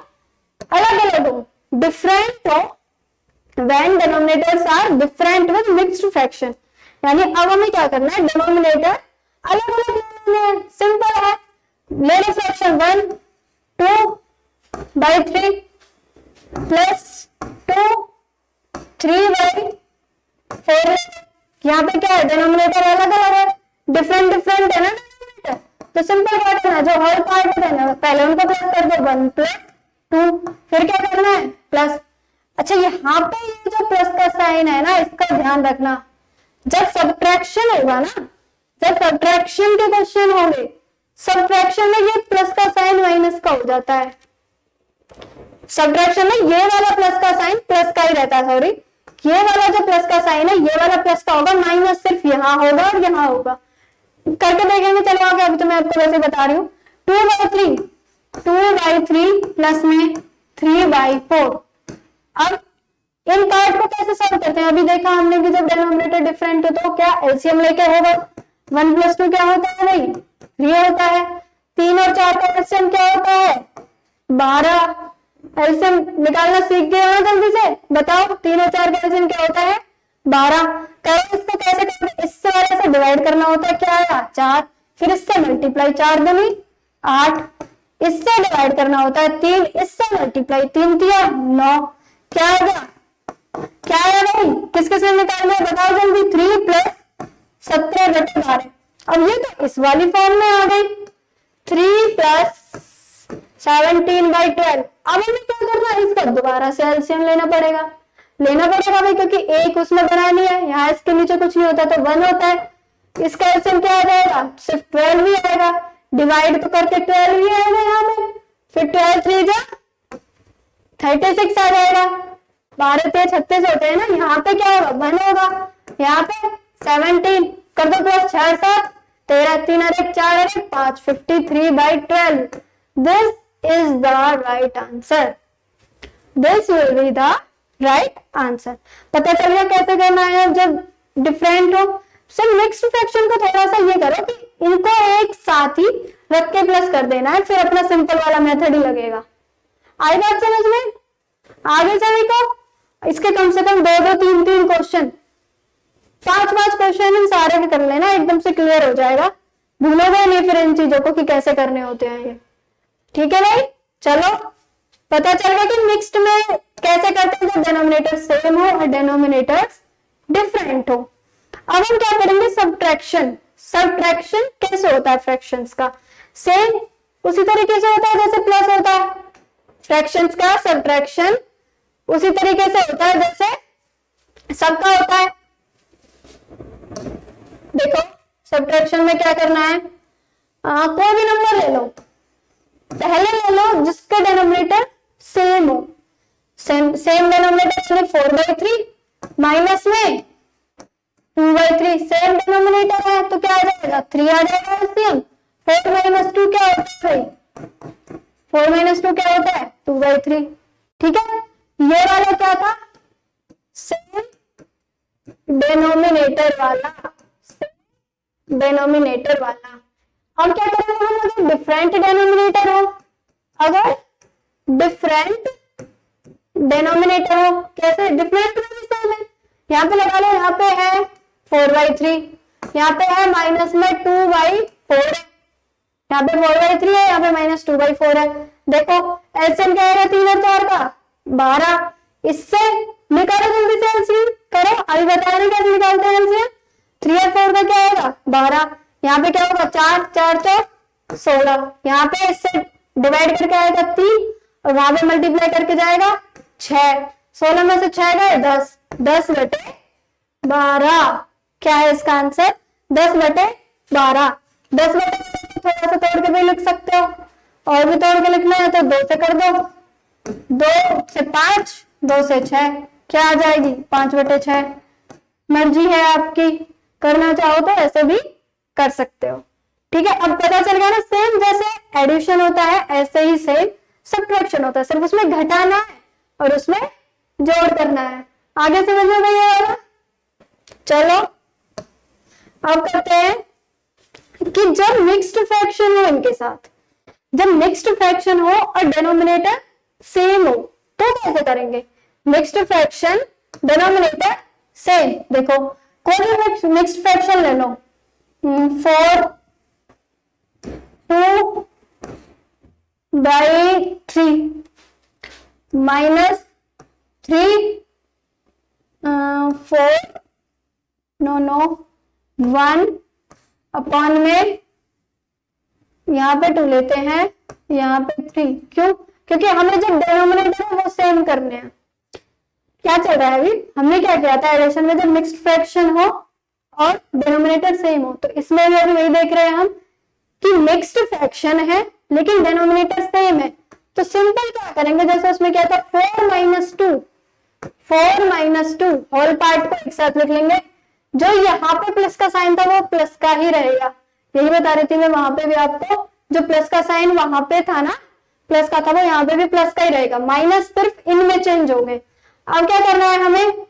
अलग अलग हो, डिफरेंट हो, when denominators are different with mixed fraction, यानी अब हमें क्या करना है, डिनोमिनेटर अलग अलग लेने हैं, सिंपल है, ले लो फ्रैक्शन 1 2/3 प्लस 2 3/4, यहाँ पे क्या है, डिनोमिनेटर अलग अलग है, डिफरेंट है ना डिनोमिनेटर, तो सिंपल क्या करना है, जो होल पार्ट है ना पहले उनको प्लस कर दो, 1 + 2, फिर क्या करना है प्लस। अच्छा यहाँ पे ये जो प्लस का साइन है ना, इसका ध्यान रखना, जब सब्ट्रैक्शन होगा ना, जब सब्ट्रैक्शन के क्वेश्चन होंगे, सब्ट्रैक्शन में ये प्लस का साइन माइनस का हो जाता है, सब्ट्रैक्शन में ये वाला प्लस का साइन प्लस का ही रहता है, सॉरी ये वाला जो प्लस का साइन है ये वाला प्लस का होगा, माइनस सिर्फ यहाँ होगा और यहाँ होगा, करके देखेंगे। चलो आगे, अभी तो मैं आपको वैसे बता रही हूँ। 2/3 प्लस में 3/4। अब इन पार्ट को कैसे सॉल्व करते हैं, अभी देखा हमने कि जब डिनोमिनेटर डिफरेंट हो तो क्या एलसीएम लेके होगा, 1 + 2 क्या होता है भाई, 3 होता है, 3 और 4 का एलसीएम क्या होता है, 12। एलसीएम निकालना सीख गए हो जल्दी से बताओ, 3 और 4 का एलसीएम क्या होता है, 12। करो इसको कैसे करते हैं, इससे वाले से डिवाइड करना होता है, क्या आया 4, फिर इससे मल्टीप्लाई 4 दूनी 8, इससे डिवाइड करना होता है 3, इससे मल्टीप्लाई 3 दिया 9, क्या होगा क्या है भाई, किस किस में निकालना है बताओ जल्दी। 3 प्लस 17/12। अब ये तो इस वाली फॉर्म में आ गई, 3 प्लस 17/12। अब हमें क्या करना है, इसका दोबारा से एलसीएम लेना पड़ेगा भाई, क्योंकि एक उसमें बनानी है, यहाँ इसके नीचे कुछ नहीं होता तो 1 होता है। इसका एलसीएम क्या आ जाएगा, सिर्फ 12 ही आएगा, डिवाइड तो करके 12 ही आएगा यहाँ पे, फिर 12 3 जा 36 आ जाएगा। 12 3 36 होते हैं ना, यहाँ पे क्या होगा 1 होगा, यहाँ पे 17 कर दो प्लस 6 7 13 3 और 1 4 और 1 5 53/12। This is the right answer, this will be the right answer. पता चल गया कैसे करना है जब डिफरेंट हो। सब मिक्स्ड फ्रैक्शन को थोड़ा सा ये करो कि इनको एक साथ ही रख के प्लस कर देना है, फिर अपना सिंपल वाला मेथड ही लगेगा। आई बात समझ में, आगे सभी को इसके कम से कम 2 3 क्वेश्चन, 5 क्वेश्चन इन सारे भी कर लेना, एकदम से क्लियर हो जाएगा, भूलोगे नहीं फिर इन चीजों को कि कैसे करने होते हैं ये। ठीक है भाई, चलो पता चल गया कि मिक्स्ड में कैसे करते हैं जब डिनोमिनेटर सेम हो और डिनोमिनेटर्स डिफरेंट हो। अब हम क्या करेंगे, सब्ट्रैक्शन। सब्ट्रैक्शन कैसे होता है फ्रैक्शंस का, सेम उसी तरीके से होता है जैसे प्लस होता है। फ्रैक्शंस का सब्ट्रैक्शन उसी तरीके से होता है जैसे सबका होता है। देखो सब्ट्रैक्शन में क्या करना है, कोई भी नंबर ले लो, पहले ले लो जिसका डिनोमिनेटर सेम हो। सेम डिनोमिनेटर में 4/3 माइनस में 2/3, सेम डिनोमिनेटर है तो क्या आ जाएगा 3 आ जाएगा एलसीएम। 4 - 2 क्या होता है, 4 - 2 क्या होता है 2/3। ठीक है, ये वाला क्या था, सेम डिनोमिनेटर वाला, डिनोमिनेटर वाला। अब क्या करेंगे हम, अगर डिफरेंट डिनोमिनेटर हो, अगर डिफरेंट डिनोमिनेटर हो, कैसे डिफरेंट में, यहाँ पे लगा लो, यहाँ पे है 4/3, यहाँ पे है माइनस में 2/4 है, यहाँ पे 4/3 है, यहाँ पे -2/4 है। देखो एलसीएम क्या आएगा 3 और 4 का 12, इससे निकालो जल्दी से एलसीएम करो, अभी बता रहे कैसे निकालते हैं एलसीएम। 3 और 4 का क्या आएगा 12, यहाँ पे क्या होगा 4 4 4 16, यहाँ पे इससे डिवाइड करके आएगा 3 और वहां पे मल्टीप्लाई करके जाएगा 6, 16 में से 6 गए 10, 10/12 क्या है इसका आंसर 10/12। 10/12 थोड़ा सा तोड़ के भी लिख सकते हो, और भी तोड़ के लिखना है तो 2 से कर दो, 2 से 5 2 से 6 क्या आ जाएगी 5/6। मर्जी है आपकी, करना चाहो तो ऐसे भी कर सकते हो। ठीक है, अब पता चल गया ना, सेम जैसे एडिशन होता है ऐसे ही सेम सब्ट्रैक्शन होता है, सिर्फ उसमें घटाना है और उसमें जोड़ करना है। आगे समझ में नहीं आएगा, चलो अब करते हैं कि जब मिक्स्ड फ्रैक्शन हो इनके साथ, जब मिक्स्ड फ्रैक्शन हो और डिनोमिनेटर सेम हो तो कैसे करेंगे। मिक्स्ड फ्रैक्शन डिनोमिनेटर सेम, देखो कोई भी मिक्स्ड फ्रैक्शन ले लो, 4 2/3 -3 4 1 अपॉन में यहाँ पे 2 लेते हैं, यहाँ पे 3, क्यों, क्योंकि हमें जो डिनोमिनेटर है वो सेम करने हैं। क्या चल रहा है अभी, हमने क्या किया था एडिशन में, जब मिक्स्ड फ्रैक्शन हो और डिनोमिनेटर सेम हो, तो इसमें भी अभी वही देख रहे हैं हम कि मिक्स्ड फ्रैक्शन है लेकिन डिनोमिनेटर सेम है, तो सिंपल क्या करेंगे, जैसे उसमें क्या था 4 - 2 होल पार्ट को एक साथ लिख लेंगे, जो यहाँ पे प्लस का साइन था वो प्लस का ही रहेगा। यही बता रही थी मैं वहां पे भी आपको, जो प्लस का साइन वहां पे था ना प्लस का था, वो यहाँ पे भी प्लस का ही रहेगा, माइनस सिर्फ इनमें चेंज हो गए। अब क्या करना है हमें,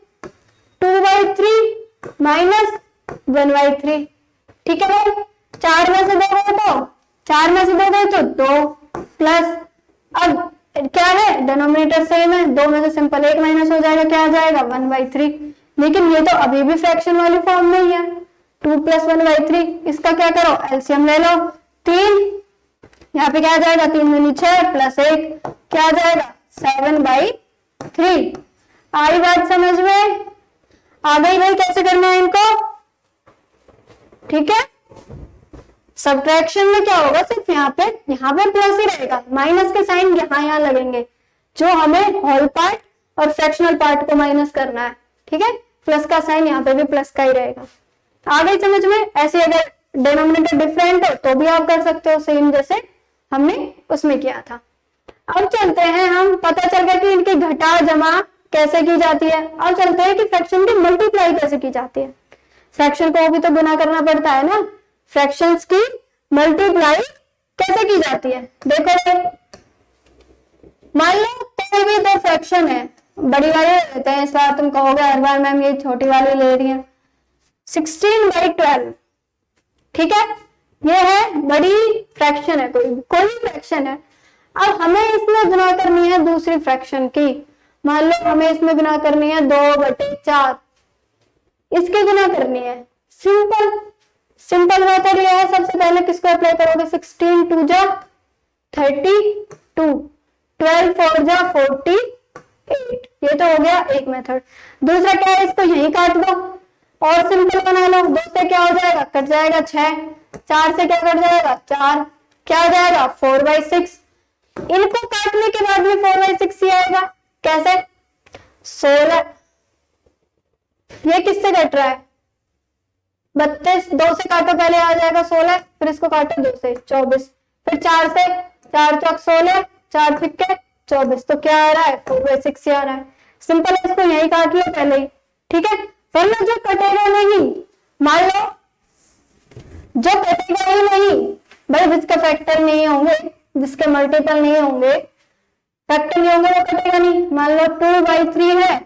2/3 माइनस 1/3। ठीक है भाई, 4 में से 2 गए तो 4 में से 2 गए तो 2 प्लस, अब क्या है डिनोमिनेटर सेम है, 2 में से सिंपल 1 माइनस हो जाएगा, क्या आ जाएगा 1/3। लेकिन ये तो अभी भी फ्रैक्शन वाली फॉर्म में ही है, 2 + 1/3। इसका क्या करो एलसीएम ले लो, 3 यहाँ पे क्या आ जाएगा 3 दूनी 6 + 1 क्या आ जाएगा 7/3। आई बात समझ में आ गई भाई? कैसे करना है इनको, ठीक है। सब्ट्रैक्शन में क्या होगा, सिर्फ यहाँ पे प्लस ही रहेगा, माइनस के साइन यहाँ लगेंगे, जो हमें होल पार्ट और फ्रैक्शनल पार्ट को माइनस करना है, ठीक है। प्लस का साइन यहाँ पे भी प्लस का ही रहेगा। आ गई समझ में? ऐसे अगर डिनोमिनेटर डिफरेंट हो तो भी आप कर सकते हो, सेम जैसे हमने उसमें किया था। अब चलते हैं हम, पता चल गया कि इनकी घटा जमा कैसे की जाती है। अब चलते हैं कि फ्रैक्शन की मल्टीप्लाई कैसे की जाती है। फ्रैक्शन को भी तो गुना करना पड़ता है ना, फ्रैक्शंस की मल्टीप्लाई कैसे की जाती है। देखो मान लो कोई भी दो फ्रैक्शन है, बड़ी वाली लेते हैं, इस बार तुम कहोगे हर बार मैम ये छोटी वाली ले रही है। 16/12, ठीक है, ये है बड़ी फ्रैक्शन है, कोई फ्रैक्शन है। अब हमें इसमें गुना करनी है दूसरी फ्रैक्शन की। मान लो हमें इसमें गुना करनी है 2/4, इसकी गुना करनी है। सिंपल मेथड ये है, सबसे पहले किसको अप्लाई करोगे, 16 2 जा 32, 12 4 जा 48, ये तो हो गया एक मेथड। दूसरा क्या है, इसको यही काट दो और सिंपल बना लो। 2 से क्या हो जाएगा, कट जाएगा 6, 4 से क्या कट जाएगा 4, क्या हो जाएगा 4/6। इनको काटने के बाद में 4/6 ही आएगा। कैसे, 16, ये किससे कट रहा है 32, 2 से काटो पहले आ जाएगा 16, फिर इसको काटो 2 से 24, फिर 4 से, 4 चौक 16, 4 छिक्के 24, तो क्या आ रहा है 4/6 आ रहा है। सिंपल, इसको यही काट लो पहले ही, ठीक है। वरना जो कटेगा नहीं, मान लो जो कटेगा ही नहीं भाई, जिसका फैक्टर नहीं होंगे, जिसके मल्टीपल नहीं होंगे, फैक्टर नहीं होंगे, वो कटेगा नहीं। मान लो 2/3 है,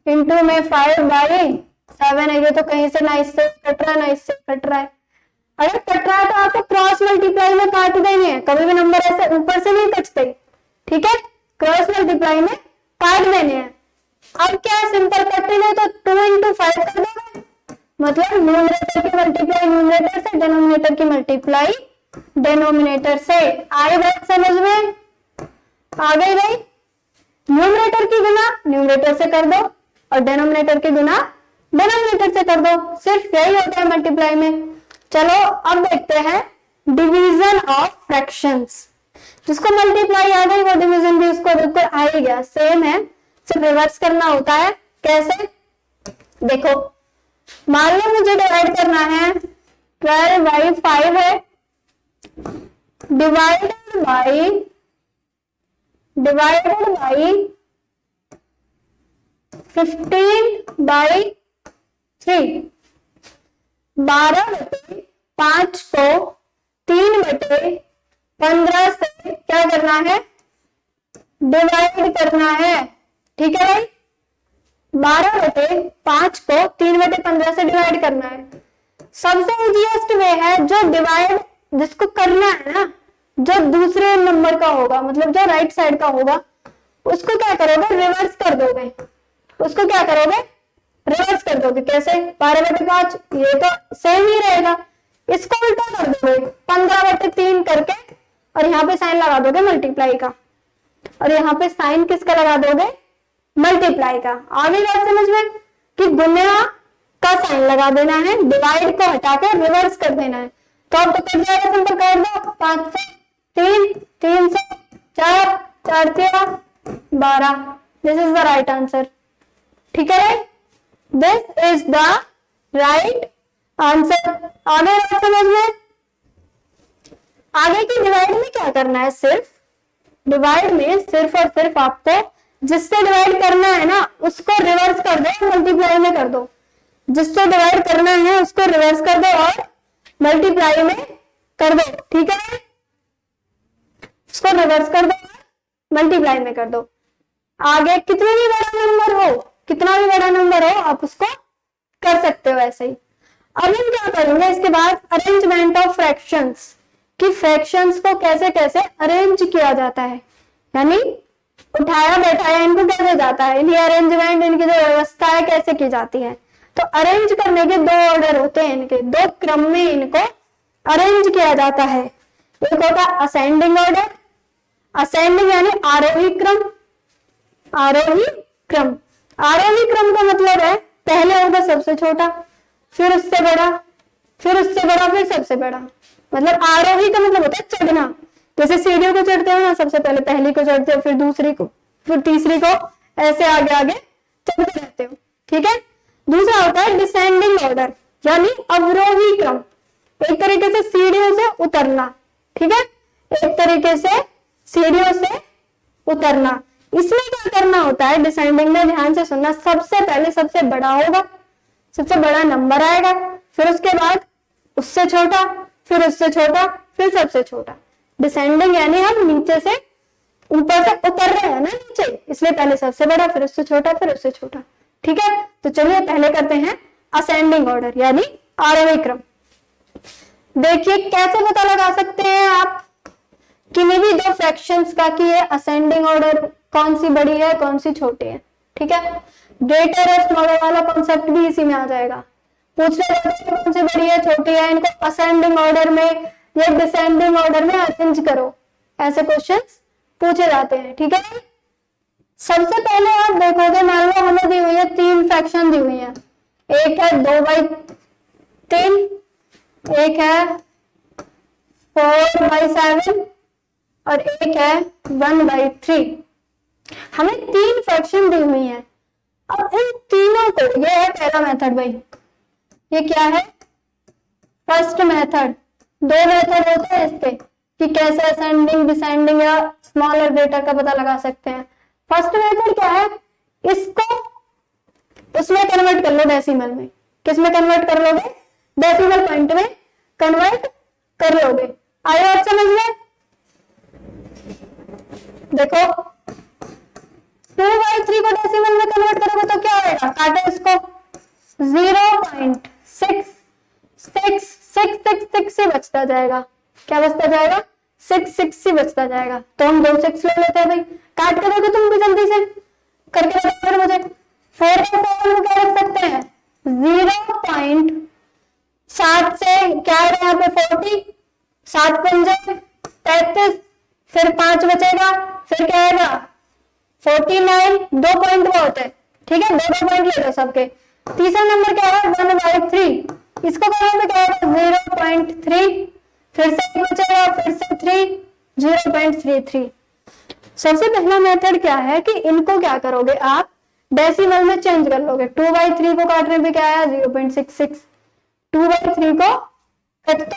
इंटू में 5/7 है, ये तो कहीं से ना इससे कट रहा है ना इससे कट रहा है। अगर कट रहा है तो आपको क्रॉस मल्टीप्लाई में काट देंगे, कभी भी नंबर ऐसे ऊपर से नहीं कटते, ठीक है, क्रॉस मल्टीप्लाई में काट देने हैं। अब क्या सिंपल कटेंगे तो 2 × 5 कर दोगे, मतलब न्यूमरेटर की मल्टीप्लाई न्यूमरेटर से, डिनोमिनेटर की मल्टीप्लाई डिनोमिनेटर से। आई बात समझ में आ गई भाई? न्यूमरेटर की गुना न्यूमरेटर से कर दो और डिनोमिनेटर की गुना डिनोमिनेटर से कर दो, सिर्फ यही होता है मल्टीप्लाई में। चलो अब देखते हैं डिवीजन ऑफ फ्रैक्शंस। जिसको मल्टीप्लाई आ गई वो डिवीजन भी उसको बिल्कुल आ ही गया, सेम है, सिर्फ रिवर्स करना होता है। कैसे, देखो मान लो मुझे डिवाइड करना है, 12/5 है, डिवाइडेड बाई 15/3, 12/5 को 3/15 से क्या करना है, डिवाइड करना है, ठीक है भाई। 12/5 को 3/15 से डिवाइड करना है। सबसे इजीएस्ट वे है, जो डिवाइड जिसको करना है ना, जो दूसरे नंबर का होगा, मतलब जो राइट साइड का होगा, उसको क्या करोगे, रिवर्स कर दोगे। उसको क्या करोगे, रिवर्स कर दोगे। कैसे, 12/5 ये तो सेम ही रहेगा, इसको उल्टा कर दोगे 15/3 करके, और यहाँ पे साइन लगा दोगे मल्टीप्लाई का, और यहाँ पे साइन किसका लगा दोगे, मल्टीप्लाई का। आगे बात समझ में कि गुना का साइन लगा देना है, डिवाइड को हटा के रिवर्स कर देना है। तो अब तो कट जाएगा, सिंपल कर दो, 5 से 3, 3 से 4, 4 3 12, this is the right answer, ठीक है। This is the right answer. आगे बात समझ में, आगे की डिवाइड में क्या करना है, सिर्फ डिवाइड में सिर्फ और सिर्फ आपको जिससे डिवाइड करना है ना उसको रिवर्स कर दो, मल्टीप्लाई में कर दो। जिससे डिवाइड करना है उसको रिवर्स कर दो और मल्टीप्लाई में कर दो, ठीक है। उसको रिवर्स कर दो, मल्टीप्लाई में कर दो। आगे कितना भी बड़ा नंबर हो आप उसको कर सकते हो ऐसे ही। अब हम क्या करेंगे इसके बाद, अरेंजमेंट ऑफ फ्रैक्शंस, कि फ्रैक्शंस को कैसे कैसे अरेंज किया जाता है, यानी उठाया बैठाया इनको कैसे जाता है, इनकी अरेंजमेंट, इनकी जो व्यवस्था है कैसे की जाती है। तो अरेंज करने के 2 ऑर्डर होते हैं, इनके 2 क्रम में इनको अरेंज किया जाता है। एक होता है असेंडिंग ऑर्डर, असेंडिंग यानी आरोही क्रम, आरोही क्रम, आरोही क्रम का मतलब है पहले होगा सबसे छोटा, फिर उससे बड़ा, फिर उससे बड़ा, फिर सबसे बड़ा। मतलब आरोही का मतलब होता है चढ़ना, जैसे सीढ़ियों को चढ़ते हो ना, सबसे पहले पहली को चढ़ते हो, फिर दूसरी को, फिर तीसरी को, ऐसे आगे आगे चढ़ते रहते हो। ठीक है। दूसरा होता है डिसेंडिंग ऑर्डर, यानी अवरोही क्रम, एक तरीके से सीढ़ियों से उतरना। ठीक है, एक तरीके से सीढ़ियों से उतरना। इसमें क्या करना होता है डिसेंडिंग में, ध्यान से सुनना, सबसे पहले सबसे बड़ा होगा, सबसे बड़ा नंबर आएगा, फिर उसके बाद उससे छोटा, फिर उससे छोटा, फिर सबसे छोटा। डिसेंडिंग यानी हम नीचे से ऊपर से उतर रहे हैं ना नीचे, इसलिए पहले सबसे बड़ा, फिर उससे छोटा, फिर उससे छोटा। ठीक है, तो चलिए पहले करते हैं असेंडिंग ऑर्डर यानी आरोही क्रम। देखिए कैसे पता लगा सकते हैं आप किन्हीं भी दो फ्रैक्शंस का कि ये असेंडिंग ऑर्डर, कौन सी बड़ी है कौन सी छोटी है। ठीक है, ग्रेटर और स्मॉलर वाला कॉन्सेप्ट भी इसी में आ जाएगा। पूछना जाता है कौन सी बड़ी है छोटी है, इनको असेंडिंग ऑर्डर में या डिसेंडिंग ऑर्डर में अरेंज करो, ऐसे क्वेश्चंस पूछे जाते हैं। ठीक है, सबसे पहले आप देखोगे, मान लो हमें दी हुई है 3 फ्रैक्शन दी हुई है, एक है 2/3, एक है 4/7 और एक है 1/3। हमें 3 फ्रैक्शन दी हुई है। अब इन तीनों को, ये है पहला मेथड भाई, ये क्या है फर्स्ट मेथड। 2 मेथड होते हैं इसके कि कैसे असेंडिंग डिसेंडिंग या स्मॉलर ग्रेटर का पता लगा सकते हैं। फर्स्ट मेथड क्या है, इसको उसमें कन्वर्ट कर लो डेसिमल में। किस में कन्वर्ट कर लोगे, डेसिमल पॉइंट में कन्वर्ट कर लोगे। आई बात समझ में? देखो 2/3 को डेसिमल में कन्वर्ट करोगे तो क्या होगा, काटो इसको, 0.6666 से बचता जाएगा। क्या बचता जाएगा, 6 से बचता जाएगा। तो हम 2 6 ले लेते हैं भाई, काट के दोगे तुम भी जल्दी से, करके बताओ फिर मुझे। 4/7 को क्या रख सकते हैं, 0.7 से क्या है यहाँ पे 40, 7 पंजे 35, फिर 5 बचेगा, फिर क्या आएगा 49, 2 पॉइंट बहुत है। ठीक है, 2 पॉइंट ले लो सबके। तीसरा नंबर क्या है 1/3, इसको करोगे तो क्या होगा 0.3, फिर से बचेगा, फिर से 3, 0.33। सबसे पहला मेथड क्या है कि इनको क्या करोगे आप डेसिमल में चेंज कर लोगे। 2/3 को काटने पे क्या आया 0.66, 2/3 को कटते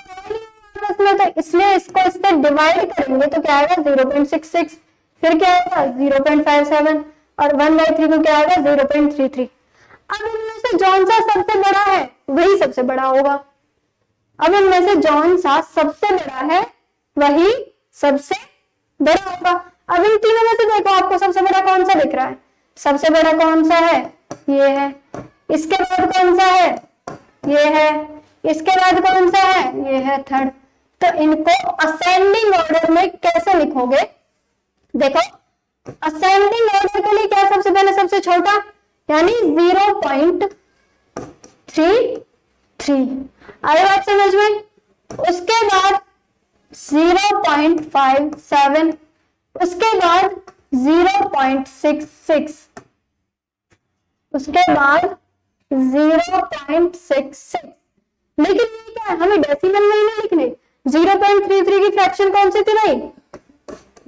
में तो इसलिए इसको इससे डिवाइड करेंगे तो क्या आएगा 0.66, फिर क्या आएगा 0.57 और 1/3 को क्या आएगा 0.33। अब इनमें से जौन सा सबसे बड़ा है वही सबसे बड़ा होगा। अब इनमें से जौन सा सबसे बड़ा है वही सबसे बड़ा होगा। अब इन तीनों में से देखो आपको सबसे बड़ा कौन सा दिख रहा है, सबसे बड़ा कौन सा है, ये है। इसके बाद कौन सा है, ये है। इसके बाद कौन सा है, ये है थर्ड। तो इनको असेंडिंग ऑर्डर में कैसे लिखोगे, देखो असेंडिंग ऑर्डर के लिए क्या, सबसे पहले सबसे छोटा यानी 0.33। आई बात समझ में? उसके बाद 0.57, उसके बाद 0.66, उसके बाद 0.66। लेकिन ये क्या है, हमें डेसिमल में नहीं लिखने। 0.33 की फ्रैक्शन कौन सी थी भाई,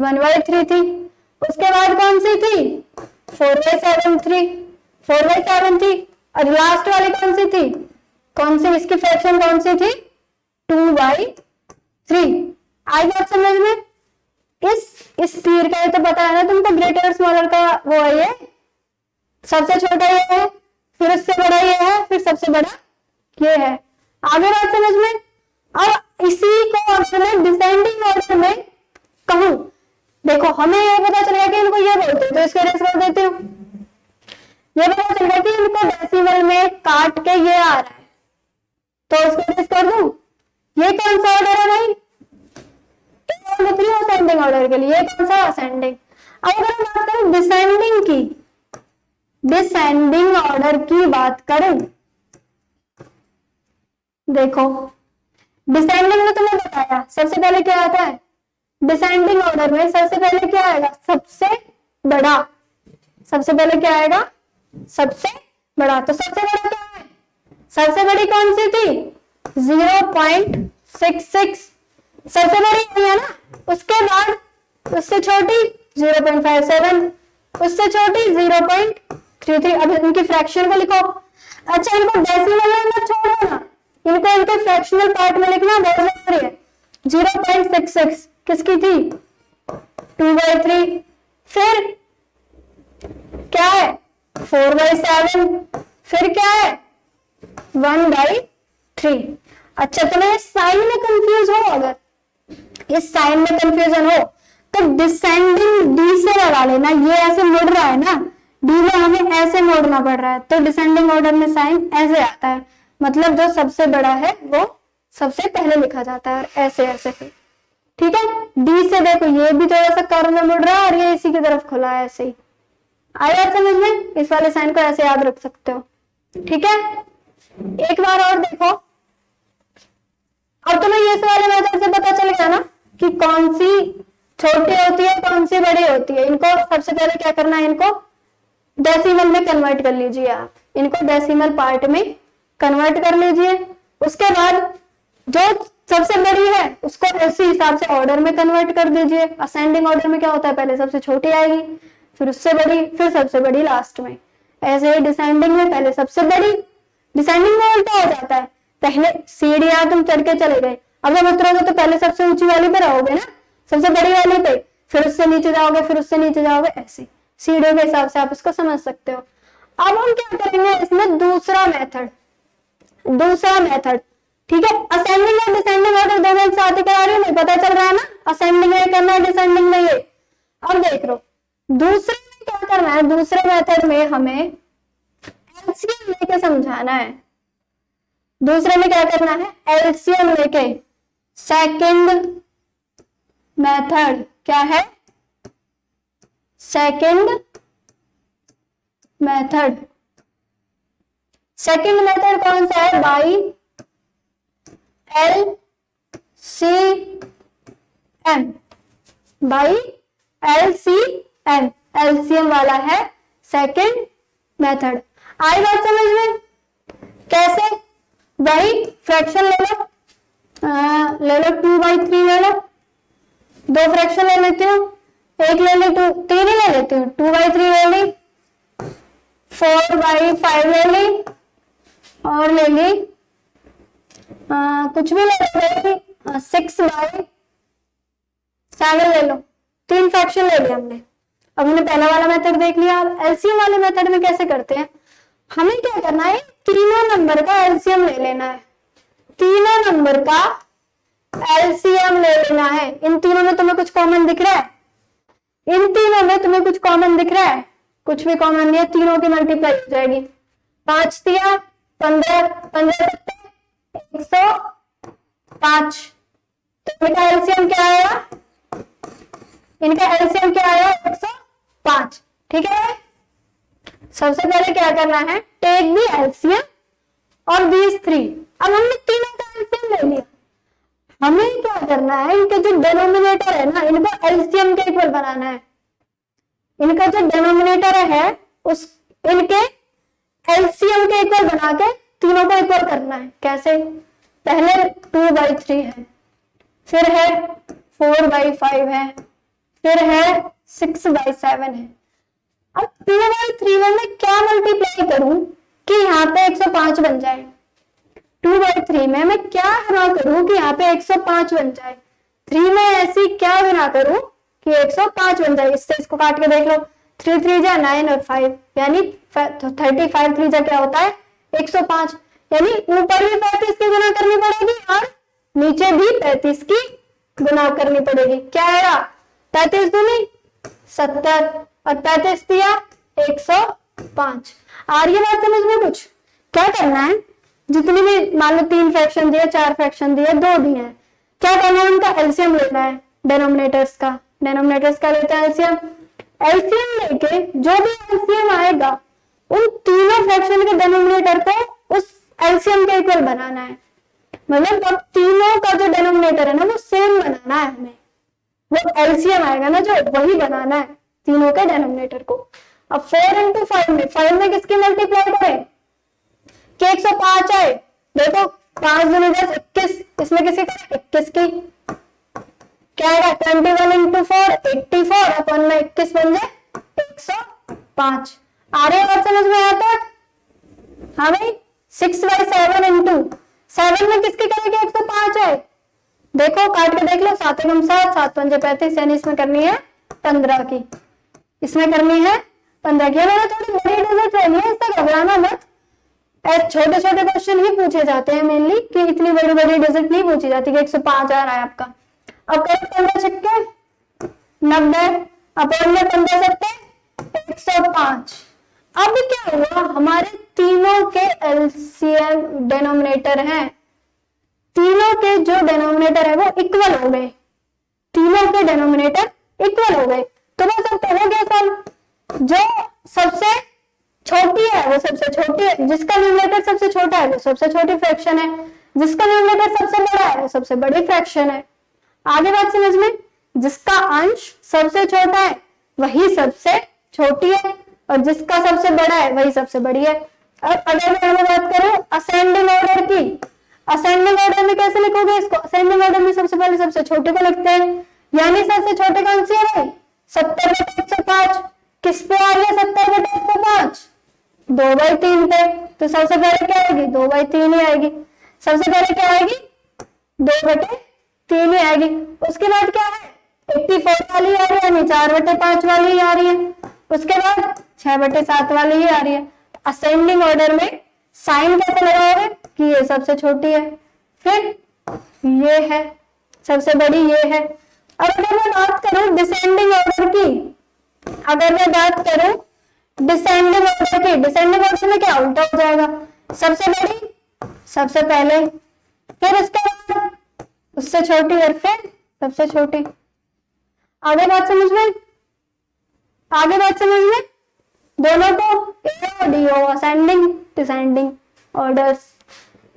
1/3 थी। उसके बाद कौन सी थी 4/7 थी। और लास्ट वाली कौन सी थी, कौन सी इसकी फ्रैक्शन कौन सी थी 2/3। आई बात समझ में? इस तीर का ये तो पता है ना तुमको, ग्रेटर और स्मॉलर का वो है, ये सबसे छोटा ये है, फिर उससे बड़ा ये है, फिर सबसे बड़ा ये है। आगे बात समझ में? अब इसी को अगर मैं डिसेंडिंग ऑर्डर में कहूं, देखो हमें ये पता चल गया कि इनको ये बोलते हैं तो इसको रेस कर देती हूँ। ये पता चल गया कि इनको डेसिमल में काट के ये आ रहा है तो इसको रेस कर दूं। ये कौन सा ऑर्डर है भाई, असेंडिंग ऑर्डर के लिए कौन सा असेंडिंग। अब अगर हम बात करें डिसेंडिंग की, डिसेंडिंग ऑर्डर की बात करें, देखो डिसेंडिंग में तुम्हें बताया सबसे पहले क्या आता है, डिसेंडिंग ऑर्डर में सबसे पहले क्या आएगा, सबसे बड़ा। सबसे पहले क्या आएगा, सबसे बड़ा। तो सबसे बड़ा क्या है, सबसे बड़ी कौन सी थी 0.66, सबसे बड़ी है ना। उसके बाद उससे छोटी 0.57, उससे छोटी 0.33। अब इनकी फ्रैक्शन को लिखो। अच्छा इनको डेसिमल में मत छोड़ो ना, इनको इनके फ्रैक्शनल पार्ट में लिखना बहुत जरूरी है। 0.66 किसकी थी 2/3, फिर क्या है 4/7, फिर क्या है 1/3। अच्छा तुम्हें साइन में कंफ्यूज हो, अगर इस साइन में कंफ्यूजन हो तो डिसेंडिंग डी से लगा लेना। ये ऐसे मुड़ रहा है ना, डी में हमें ऐसे मोड़ना पड़ रहा है, तो डिसेंडिंग ऑर्डर में साइन ऐसे आता है, मतलब जो सबसे बड़ा है वो सबसे पहले लिखा जाता है, और ऐसे ऐसे फिर। ठीक है, डी से देखो ये भी थोड़ा सा कर्व में मुड़ रहा है और ये इसी की तरफ खुला है, ऐसे ही आया समझ में। इस वाले साइन को ऐसे याद रख सकते हो। ठीक है, एक बार और देखो। अब तुम्हें ये वाले मेथड से पता चल गया ना कि कौन सी छोटी होती है कौन सी बड़ी होती है। इनको सबसे पहले क्या करना है, इनको डेसिमल में कन्वर्ट कर लीजिए आप, इनको डेसिमल पार्ट में कन्वर्ट कर लीजिए। उसके बाद जो सबसे बड़ी है उसको उसी हिसाब से ऑर्डर में कन्वर्ट कर दीजिए। असेंडिंग ऑर्डर में क्या होता है, पहले सबसे छोटी आएगी, फिर उससे बड़ी, फिर सबसे बड़ी लास्ट में। ऐसे ही डिसेंडिंग में पहले सबसे बड़ी, डिसेंडिंग में उल्टा हो जाता है, पहले सीढ़ियां तुम चढ़ के चले गए, अब जब उतरोगे तो पहले सबसे ऊंची वाली पे रहोगे ना, सबसे बड़ी वाली पे, फिर उससे नीचे जाओगे, फिर उससे नीचे जाओगे, ऐसे सीढ़ियों के हिसाब से आप इसको समझ सकते हो। अब हम क्या करेंगे इसमें दूसरा मेथड, ठीक है। असेंडिंग और डिसेंडिंग ऑर्डर दोनों एक साथ ही करा रही है, पता चल रहा है ना, असेंडिंग में करना है, डिसेंडिंग में ये। अब देख लो दूसरे में क्या करना है, दूसरे मेथड में हमें एलसीएम लेके समझाना है। दूसरे में क्या करना है, एलसीएम लेके। सेकंड मेथड क्या है, सेकंड मेथड कौन सा है, by LCM, by LCM, LCM वाला है सेकंड मेथड। आई बात समझ में, कैसे, वही फ्रैक्शन ले लो, 2/3 ले लो, दो फ्रैक्शन ले लेती हूँ, एक ले ली 3 ही ले लेती हूँ, 2/3 ले ली, 4/5 ले ली, और ले ली कुछ भी ले लो, 6/7 ले लो, 3 फ्रैक्शन ले लिया हमने। अब हमने पहला वाला मेथड देख लिया। अब एलसीएम वाले मेथड में कैसे करते हैं, हमें क्या करना है, तीनों नंबर का एलसीएम ले लेना है, तीनों नंबर का एलसीएम ले लेना है। इन तीनों में तुम्हें कुछ कॉमन दिख रहा है, इन तीनों में तुम्हें कुछ कॉमन दिख रहा है, कुछ भी कॉमन नहीं है, तीनों की मल्टीप्लाई हो जाएगी। 5 दिया 15, 15 105, तो इनका एलसीएम क्या आया, इनका एलसीएम क्या आया 105। ठीक है, सबसे पहले क्या करना है, टेक दी एलसीएम और दीज 3। अब हमने तीनों का एलसीएम ले लिया, हमें क्या करना है, इनके जो डिनोमिनेटर है ना, इनको एलसीएम के इक्वल बनाना है। इनका जो डिनोमिनेटर है उस इनके एलसीएम के इक्वल बना के तीनों को इक्वल करना है। कैसे, पहले 2/3 है, फिर है 4/5 है, फिर है 6/7 है। अब 2/3 में मैं क्या मल्टीप्लाई करूं कि यहाँ पे 105 बन जाए, 2/3 में मैं क्या गुना करूं कि यहाँ पे 105 बन जाए, 3 में ऐसी क्या गुना करूं कि 105 बन जाए। इससे इसको काट के देख लो, 3 3 जा 9 और 5 यानी 35, 3 जा क्या होता है 105, यानी ऊपर भी 35 की गुना करनी पड़ेगी और नीचे भी 35 की गुना करनी पड़ेगी। क्या आएगा, 35 दूनी 70 और 35 दिया 105। आ रही है बात समझ में। कुछ क्या करना है, जितनी भी मान लो 3 फ्रैक्शन दिए, 4 फ्रैक्शन दिए, 2 दिए हैं, क्या करना है, उनका एलसीएम लेना है। डिनोमिनेटर्स का लेते हैं एलसीएम। एलसीएम लेके जो भी एलसीएम आएगा उन तीनों फ्रैक्शन के डिनोमिनेटर को उस एलसीएम के इक्वल बनाना है। मतलब अब तीनों का जो डिनोमिनेटर है ना वो सेम बनाना है हमें, वो एलसीएम आएगा ना जो वही बनाना है तीनों के डिनोमिनेटर को। अब 4 इंटू 5 में किसकी मल्टीप्लाई करें कि 105 आए। देखो 5 दूनी 10 21, इसमें किसकी करें 21 की, क्या आएगा 21 इंटू 4 84 अपन में 21 बन जाए 105। आ रही बात समझ में आया था? हाँ भाई 6/7 इंटू 7 में किसकी करेंगे 105 है। देखो काट के देख लो, 7 एकम 7, 7 पंजे 35, यानी इसमें करनी है 15 की, इसमें करनी है 15 की। मैंने थोड़ी बड़ी डिजिट रहनी है, इससे घबराना मत। छोटे छोटे क्वेश्चन ही पूछे जाते हैं मेनली, कि इतनी बड़ी बड़ी डिजिट नहीं पूछी जाती कि 105 आ रहा है आपका। अब करें 15 छक्के 90, अपन में 15 सत्ते 105। अब क्या हुआ, हमारे तीनों के एलसीएम डिनोमिनेटर हैं, तीनों के जो डिनोमिनेटर है वो इक्वल हो गए, तीनों के डिनोमिनेटर इक्वल हो गए। तो बस अब हो गया सर, जो सबसे छोटी है वो सबसे छोटी है, जिसका न्यूमरेटर सबसे छोटा है वो सबसे छोटी फ्रैक्शन है, जिसका न्यूमरेटर सबसे बड़ा है वो सबसे बड़ी फ्रैक्शन है। आगे बात समझ में, जिसका अंश सबसे छोटा है वही सबसे छोटी है, और जिसका सबसे बड़ा है वही सबसे बड़ी है। अब अगर मैं बात करूं असेंडिंग ऑर्डर की, असेंडिंग ऑर्डर में कैसे लिखोगे इसको, असेंडिंग ऑर्डर में सबसे पहले सबसे छोटे को लिखते हैं, यानी सबसे छोटे कौन सी है भाई 70/105, किस पे आ रही है 70/105 2/3 पे, तो सबसे पहले क्या आएगी 2/3 ही आएगी, सबसे पहले क्या आएगी 2/3 ही आएगी। उसके बाद क्या है 84 वाली आ रही है, यानी 4/5 वाली आ रही है, उसके बाद 6/7 वाली ही आ रही है। असेंडिंग ऑर्डर में साइन कैसे लगाओगे कि ये सबसे छोटी है, फिर ये है सबसे बड़ी, ये है। अब अगर मैं बात करूं डिसेंडिंग ऑर्डर की, अगर मैं बात करूं डिसेंडिंग ऑर्डर की, डिसेंडिंग ऑर्डर में क्या उल्टा हो जाएगा, सबसे बड़ी सबसे पहले, फिर उसके बाद उससे छोटी और फिर सबसे छोटी। आगे बात समझ में, आगे बात समझ में, दोनों को एओडीओ असेंडिंग डिसेंडिंग ऑर्डर्स,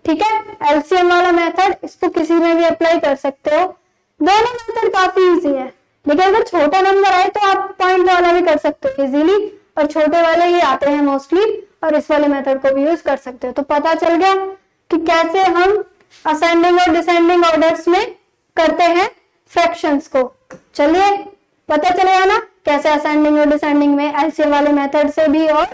ठीक है। एलसीएम वाला मेथड इसको किसी में भी अप्लाई कर सकते हो, दोनों मेथड काफी इजी है, लेकिन अगर छोटा नंबर आए तो आप पॉइंट वाला भी कर सकते हो इजीली, और छोटे वाले ही आते हैं मोस्टली, और इस वाले मेथड को भी यूज कर सकते हो। तो पता चल गया कि कैसे हम असेंडिंग और डिसेंडिंग ऑर्डर्स में करते हैं फ्रैक्शंस को। चलिए पता चलेगा ना कैसे असेंडिंग और डिसेंडिंग में एलसीएम वाले मेथड से भी और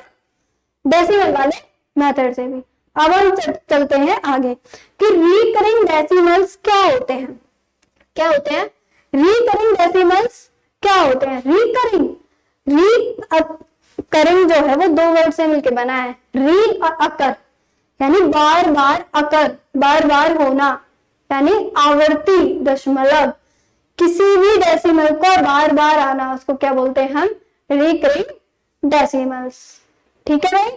डेसिमल वाले मेथड से भी। अब हम चलते हैं आगे कि रिकरिंग डेसिमल्स क्या होते हैं, क्या होते हैं रिकरिंग डेसिमल्स क्या होते हैं। रिकरिंग, रिकरिंग जो है वो दो वर्ड से मिलकर बना है, री और अकर, यानी बार बार, अकर बार बार होना, यानी आवर्ती दशमलव, किसी भी डेसिमल को बार बार आना, उसको क्या बोलते हैं हम रिकरिंग डेसिमल्स। ठीक है भाई।